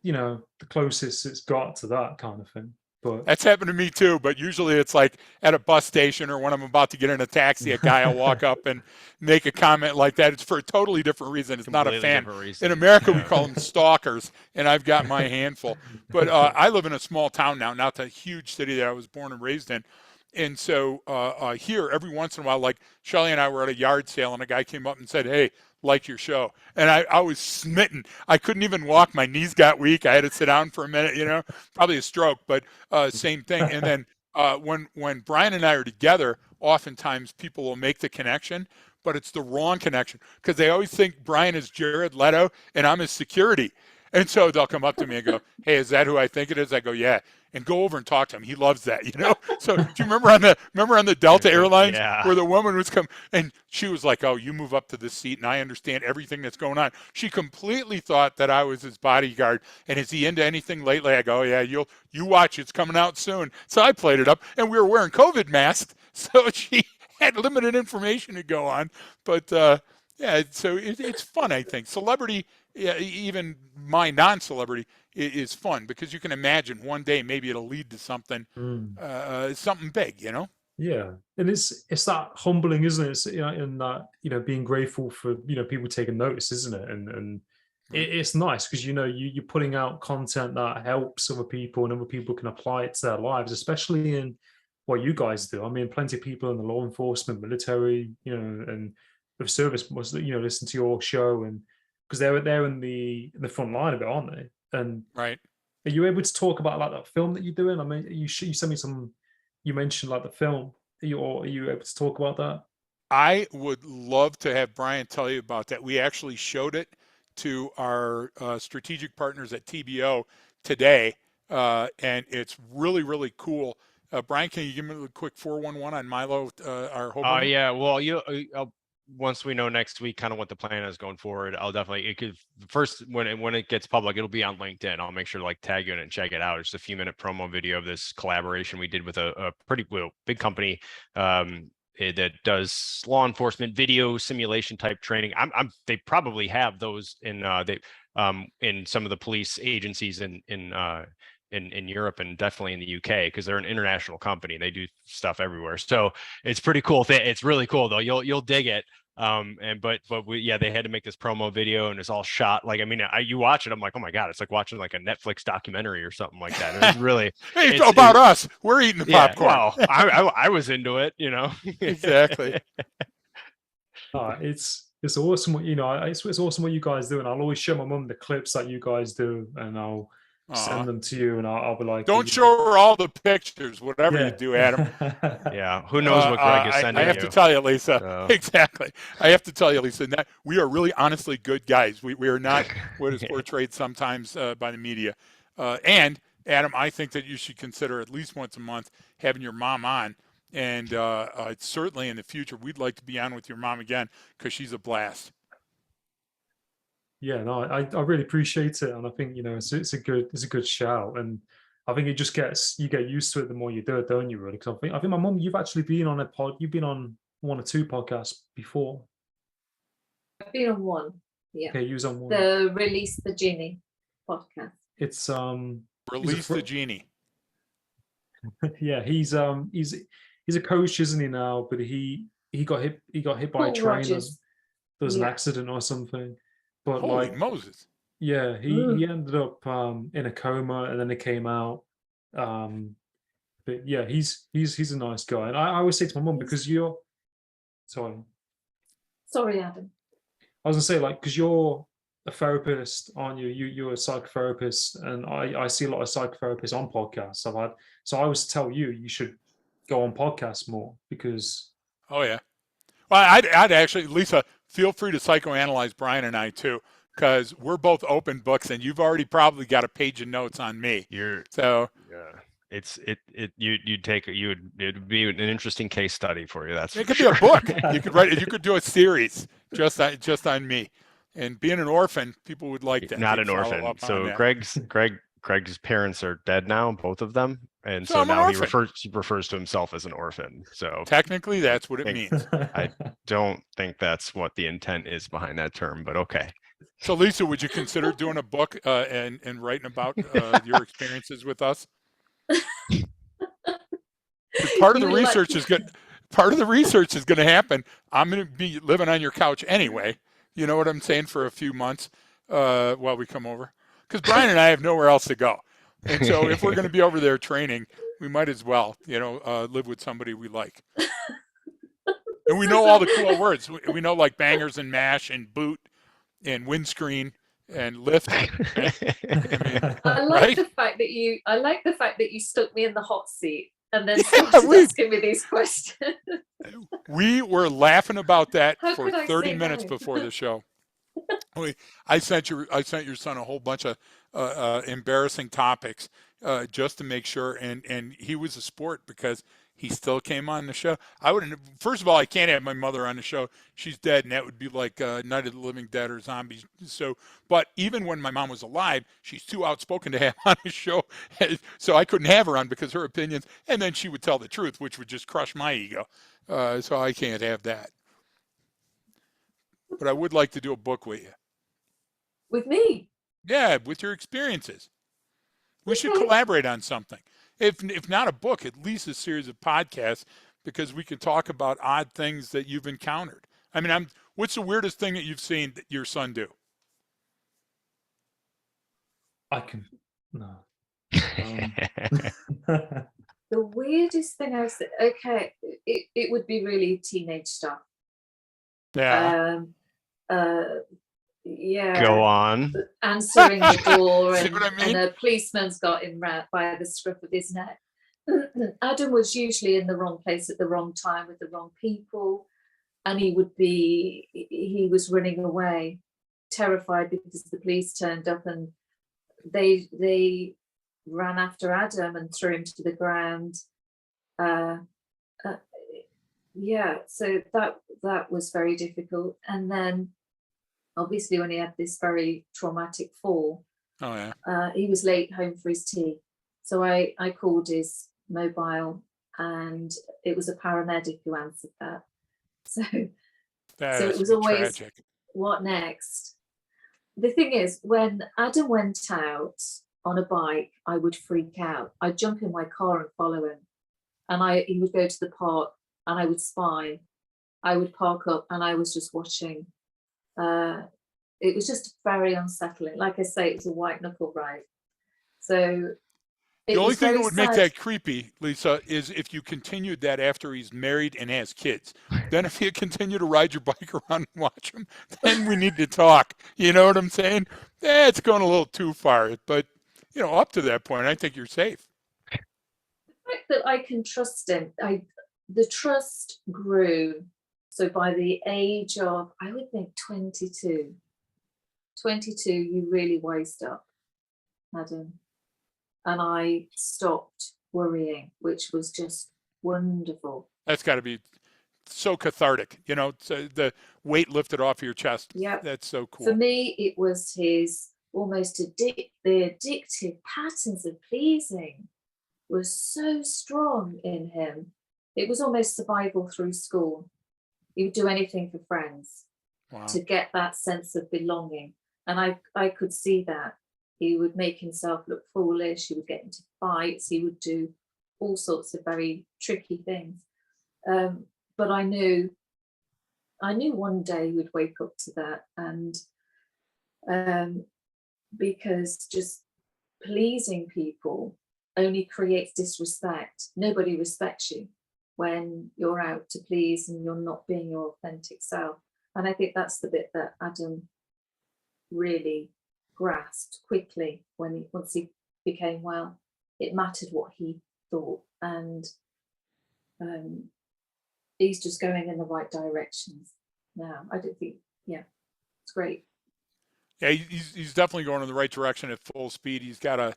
the closest it's got to that kind of thing. But That's happened to me too, but usually it's like at a bus station or when I'm about to get in a taxi, a guy will walk up and make a comment like that. It's for a totally different reason. It's not a Completely fan. different reason. In America, we Yeah. call them stalkers, and I've got my handful. But I live in a small town now, not the huge city that I was born and raised in. And so here, every once in a while, like Shelly and I were at a yard sale, and a guy came up and said, "Hey, like your show." And I was smitten. I couldn't even walk. My knees got weak. I had to sit down for a minute, probably a stroke, but same thing. And then when Brian and I are together, oftentimes people will make the connection, but it's the wrong connection because they always think Brian is Jared Leto and I'm his security. And so they'll come up to me and go, "Hey, is that who I think it is?" I go, "Yeah." And go over and talk to him. He loves that, So do you remember on the Delta Airlines where the woman was come and she was like, "Oh, you move up to this seat and I understand everything that's going on." She completely thought that I was his bodyguard. And is he into anything lately? I go, "Oh, yeah, you watch, it's coming out soon." So I played it up, and we were wearing COVID masks, so she had limited information to go on. But yeah, so it's fun. I think celebrity, yeah, even my non-celebrity, is fun because you can imagine one day maybe it'll lead to something something big, Yeah, and it's that humbling, isn't it? It's, and that being grateful for people taking notice, isn't it? And it's nice because you're putting out content that helps other people, and other people can apply it to their lives, especially in what you guys do. I mean, plenty of people in the law enforcement, military, and the service must listen to your show, and because they're in the front line of it, aren't they? And Right. are you able to talk about like that film that you're doing? I mean, you sent me some. You mentioned like the film. Are you able to talk about that? I would love to have Brian tell you about that. We actually showed it to our strategic partners at TBO today, and it's really, really cool. Brian, can you give me a quick 411 on Milo, our homeowner? Yeah. Well, once we know next week kind of what the plan is going forward, I'll definitely, it could first when it gets public, it'll be on LinkedIn. I'll make sure to like tag you in and check it out. It's a few minute promo video of this collaboration we did with a pretty big company that does law enforcement video simulation type training. They probably have those in some of the police agencies in Europe and definitely in the UK because they're an international company. They do stuff everywhere. So it's pretty cool. It's really cool though. You'll dig it. They had to make this promo video and it's all shot. Like, I mean, you watch it, I'm like, oh my God, it's like watching like a Netflix documentary or something like that. It's really, it's about us. We're eating the popcorn. Well, I was into it, Exactly. It's awesome what it's awesome what you guys do, and I'll always show my mum the clips that you guys do, and I'll send them to you, and I'll be like, don't show her all the pictures, whatever you do, Adam. Yeah, who knows what Greg is sending I have you. to tell you, Lisa. Exactly. I have to tell you, Lisa, that we are really honestly good guys. We are not what is portrayed sometimes by the media. And Adam, I think that you should consider at least once a month having your mom on. And certainly in the future, we'd like to be on with your mom again because she's a blast. Yeah, no, I really appreciate it, and I think it's a good shout, and I think you get used to it the more you do it, don't you? Really, because I think my mum, you've actually been on you've been on one or two podcasts before. I've been on one. Yeah. Okay, you was on one. The Release the Genie podcast. It's Release the Genie. Yeah, he's a coach, isn't he now? But he got hit by a Paul train, and Rogers. there was an Yeah. accident or something. But Holy like, Moses. yeah, he ended up in a coma, and then it came out. But yeah, he's a nice guy, and I always say to my mum, because you're sorry, Sorry, Adam. I was gonna say, like, because you're a therapist, aren't you? You're a psychotherapist, and I see a lot of psychotherapists on podcasts. So I always tell you should go on podcasts more, because Oh yeah. Well, I'd actually, Lisa, feel free to psychoanalyze Brian and I too, because we're both open books, and you've already probably got a page of notes on me. So yeah, it'd be an interesting case study for you. That's it for could sure. be a book. You could write it. You could do a series just on me. And being an orphan, people would like that. Not They'd an follow orphan. up on So that. Greg's parents are dead now, both of them, and So so I'm an now he orphan. refers to himself as an orphan. So Technically, that's what it think- means. I don't think that's what the intent is behind that term, but okay. So, Lisa, would you consider doing a book and writing about your experiences with us? Part of the research is good. Part of the research is going to happen. I'm going to be living on your couch anyway. You know what I'm saying, for a few months while we come over, because Brian and I have nowhere else to go, and so if we're going to be over there training, we might as well, live with somebody we like. And we know all the cool words. We know, like, bangers and mash and boot and windscreen and lift. Right? I like right? the fact that you stuck me in the hot seat and then started asking me these questions. We were laughing about that How for could I 30 say minutes no? before the show. I sent your son a whole bunch of embarrassing topics just to make sure, and he was a sport because he still came on the show. I wouldn't. First of all, I can't have my mother on the show. She's dead, and that would be like Night of the Living Dead or Zombies. So, but even when my mom was alive, she's too outspoken to have on the show, so I couldn't have her on because her opinions. And then she would tell the truth, which would just crush my ego. So I can't have that. But I would like to do a book with you. With me? Yeah, with your experiences. We should Okay. collaborate on something. If not a book, at least a series of podcasts, because we can talk about odd things that you've encountered. I mean, what's the weirdest thing that you've seen that your son do? No. The weirdest thing I've said, okay, it would be really teenage stuff. Yeah. Yeah. Go on. Answering the door, See what I mean? and a policeman's got him round by the scruff of his neck. Adam was usually in the wrong place at the wrong time with the wrong people, and he was running away, terrified because the police turned up, and they ran after Adam and threw him to the ground. Yeah, so that was very difficult. And then obviously when he had this very traumatic fall, Oh yeah. he was late home for his tea. So I called his mobile, and it was a paramedic who answered that. So it was always tragic. What next? The thing is, when Adam went out on a bike, I would freak out. I'd jump in my car and follow him. And he would go to the park, and I would spy. I would park up, and I was just watching. It was just very unsettling. Like I say, it was a white knuckle ride. So The only thing that would make that creepy, Lisa, is if you continued that after he's married and has kids. Then if you continue to ride your bike around and watch him, then we need to talk. You know what I'm saying? It's going a little too far. But, up to that point, I think you're safe. The fact that I can trust him, the trust grew. So by the age of, I would think 22, you really wised up, Adam. And I stopped worrying, which was just wonderful. That's got to be so cathartic, so the weight lifted off your chest. Yeah, that's so cool. For me, it was his almost the addictive patterns of pleasing was so strong in him. It was almost survival through school. He would do anything for friends. Wow. To get that sense of belonging. And I could see that. He would make himself look foolish. He would get into fights. He would do all sorts of very tricky things. But I knew I knew one day he would wake up to that, and because just pleasing people only creates disrespect. Nobody respects you when you're out to please and you're not being your authentic self. And I think that's the bit that Adam really grasped quickly once he became well. It mattered what he thought, and he's just going in the right directions now. I don't think, it's great. Yeah, he's definitely going in the right direction at full speed. He's got a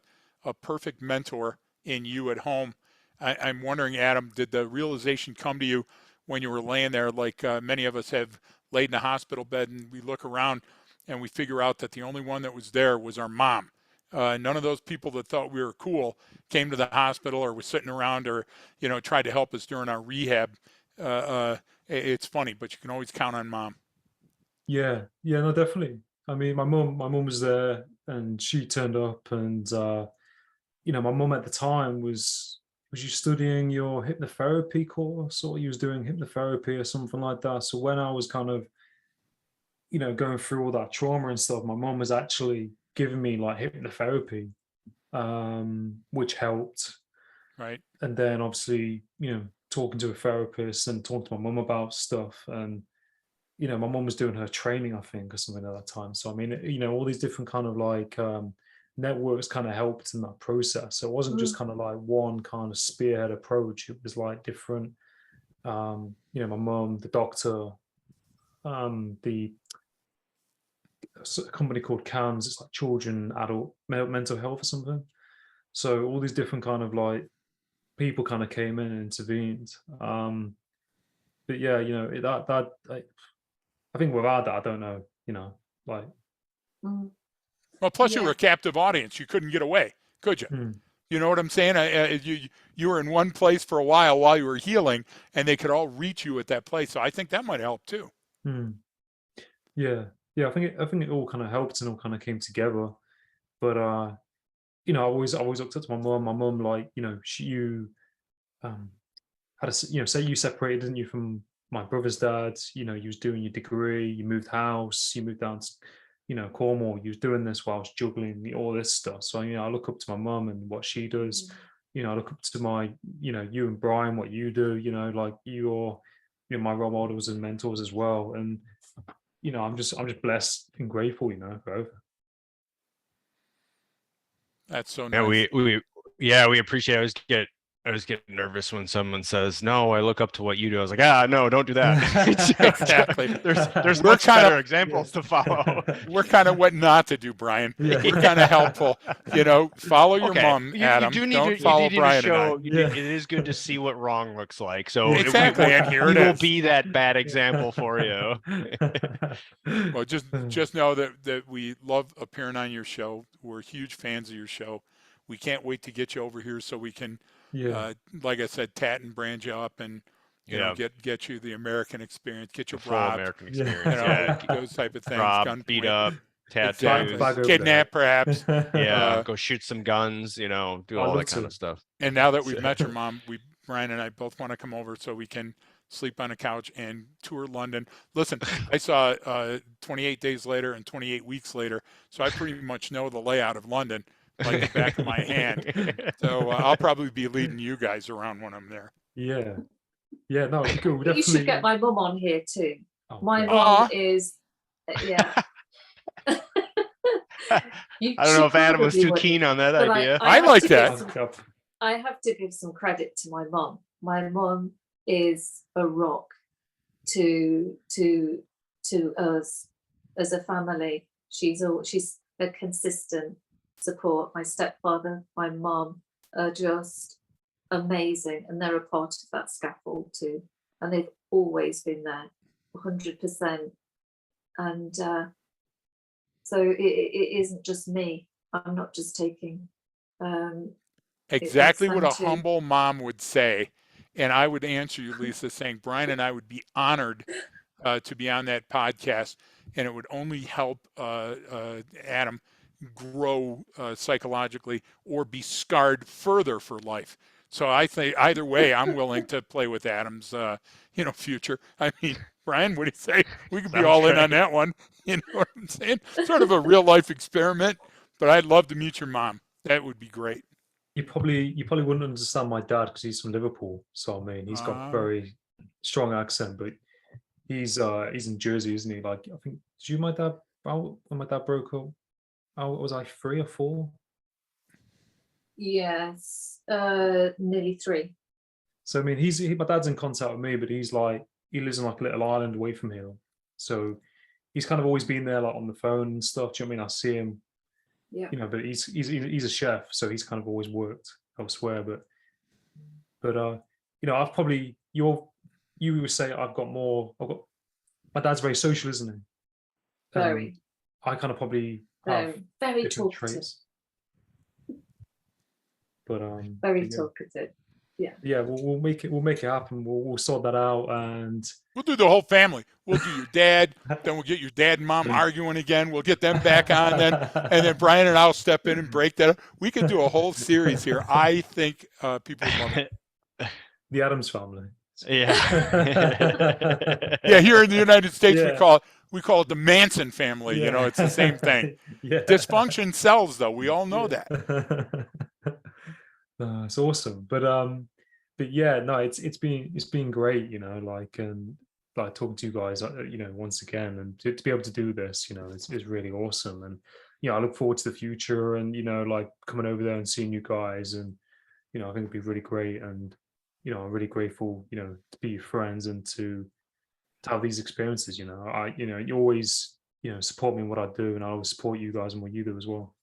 perfect mentor in you at home. I'm wondering, Adam, did the realization come to you when you were laying there, like many of us have laid in a hospital bed, and we look around and we figure out that the only one that was there was our mom. None of those people that thought we were cool came to the hospital or was sitting around or, tried to help us during our rehab. It's funny, but you can always count on mom. Yeah, no, definitely. I mean, my mum was there, and she turned up, and my mum at the time was you studying your hypnotherapy course, or you was doing hypnotherapy or something like that. So when I was kind of, going through all that trauma and stuff, my mum was actually giving me like hypnotherapy, which helped. Right. And then obviously, talking to a therapist and talking to my mum about stuff, and my mum was doing her training, I think, or something at that time. So I mean, all these different kind of like networks kind of helped in that process. So it wasn't just kind of like one kind of spearhead approach. It was like different. My mum, the doctor, the a company called CAMS. It's like children, adult mental health or something. So all these different kind of like people kind of came in and intervened. But yeah, that I think without that, I don't know, like. Well, plus you were a captive audience. You couldn't get away, could you? You know what I'm saying? You were in one place for a while you were healing, and they could all reach you at that place. So I think that might help too. Yeah. I think it all kind of helped and all kind of came together. But I always looked up to my mom. My mom, like, you had a, say you separated, didn't you, from my brother's dad? You was doing your degree, you moved house, you moved down to, Cornwall. You was doing this while I was juggling all this stuff. So I look up to my mum and what she does. I look up to my, you and Brian, what you do. Like you're my role models and mentors as well. And I'm just blessed and grateful, forever. That's so nice. We appreciate it. I was getting nervous when someone says, "No, I look up to what you do." I was like, no, don't do that. Exactly. There's much better examples to follow. We're kind of what not to do, Brian. We're kind of helpful. Follow your mom, Adam. Don't follow Brian and I. It is good to see what wrong looks like. So exactly, and here it is. Will be that bad example for you. Well, just know that we love appearing on your show. We're huge fans of your show. We can't wait to get you over here so we can, like I said, tat and brand you up and get you the American experience, get you robbed, American experience, those type of things. Robbed, beat up, tattoos, exactly. Kidnap, perhaps. Go shoot some guns, do all that kind of stuff. And now that we've met your mom, Brian and I both want to come over so we can sleep on a couch and tour London. Listen, I saw 28 days later and 28 weeks later, so I pretty much know the layout of London like the back of my hand. So I'll probably be leading you guys around when I'm there. Yeah, no, cool. You should get my mum on here too. My God. mum is, I don't know if Adam was too keen on that idea. I like that. I have to give some credit to my mum. My mum is a rock to us as a family. She's a consistent support. My stepfather, my mum are just amazing, and they're a part of that scaffold too, and they've always been there 100%. And so it isn't just me. I'm not just taking exactly what a humble mom would say. And I would answer you, Lisa, saying Brian and I would be honored to be on that podcast, and it would only help Adam grow psychologically or be scarred further for life. So I think either way, I'm willing to play with Adam's future. I mean, Brian, what do you say? We could be Sounds all in on great. that one. You know what I'm saying? Sort of a real life experiment, but I'd love to meet your mom. That would be great. You probably wouldn't understand my dad because he's from Liverpool. So I mean, he's got very strong accent, but he's in Jersey, isn't he? Like I think did you my dad when my dad broke up? Was I 3 or 4? Yes, nearly 3. So I mean, my dad's in contact with me, but he's like he lives in like a little island away from here. So he's kind of always been there like on the phone and stuff. Do you know what I mean? I see him, Yeah. you know, but he's a chef, so he's kind of always worked elsewhere. But you know, I've probably you would say I've got my dad's very social, isn't he? Very, I kind of probably have very different talkative. traits. But Very yeah. talkative. Yeah. Yeah, we'll make it happen. We'll sort that out, and We'll do the whole family. We'll do your dad, then we'll get your dad and mom arguing again. We'll get them back on then, and then Brian and I'll step in and break that up. We could do a whole series here. I think people would love it. The Adams family. Yeah. Yeah, here in the United States, Yeah. we call it the Manson family. You know, it's the same thing. Yeah. Dysfunction sells, though. We all know that. It's awesome, but yeah, no, it's been great, you know, like and like talking to you guys, you know, once again, and to be able to do this, you know, is really awesome, and you know, I look forward to the future, and you know, like coming over there and seeing you guys, and you know, I think it'd be really great, and you know, I'm really grateful, you know, to be your friends and to have these experiences, you know, you know, you always, you know, support me in what I do, and I always support you guys and what you do as well.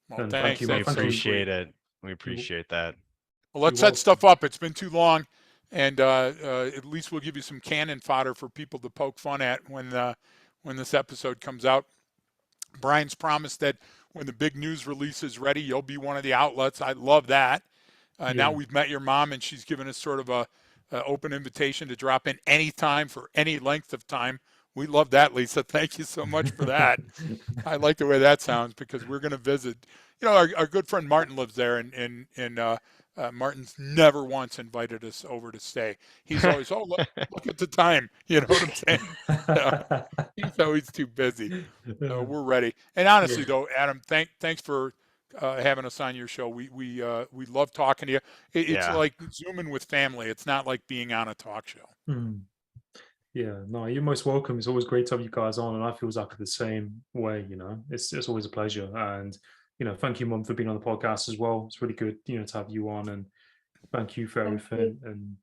Well, And thanks. thank you, We thank you. appreciate it. We appreciate that. Well, let's You're set stuff up. It's been too long, and at least we'll give you some cannon fodder for people to poke fun at when this episode comes out. Brian's promised that when the big news release is ready, you'll be one of the outlets. I love that. Now Yeah. we've met your mom, and she's given us sort of a open invitation to drop in anytime for any length of time. We love that, Lisa. Thank you so much for that. I like the way that sounds because we're going to visit. You know, our good friend Martin lives there, and Martin's never once invited us over to stay. He's always, oh, look at the time. You know what I'm saying? He's always too busy. So we're ready. And honestly, though, Adam, thanks for having us on your show. We love talking to you. It's like Zooming with family. It's not like being on a talk show. Yeah, no, you're most welcome. It's always great to have you guys on, and I feel exactly the same way. You know, it's always a pleasure, and you know, thank you, Mum, for being on the podcast as well. It's really good, you know, to have you on, and thank you for everything. And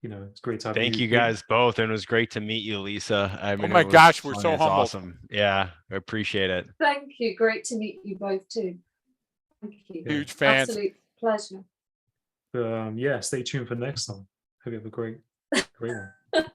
you know, it's great to have you. Thank you guys both, and it was great to meet you, Lisa. I mean, oh my gosh, we're so it's humbled. awesome. Yeah, I appreciate it. Thank you. Great to meet you both too. Thank you. Huge fans. Absolute pleasure. Yeah, stay tuned for next time. Hope you have a great one.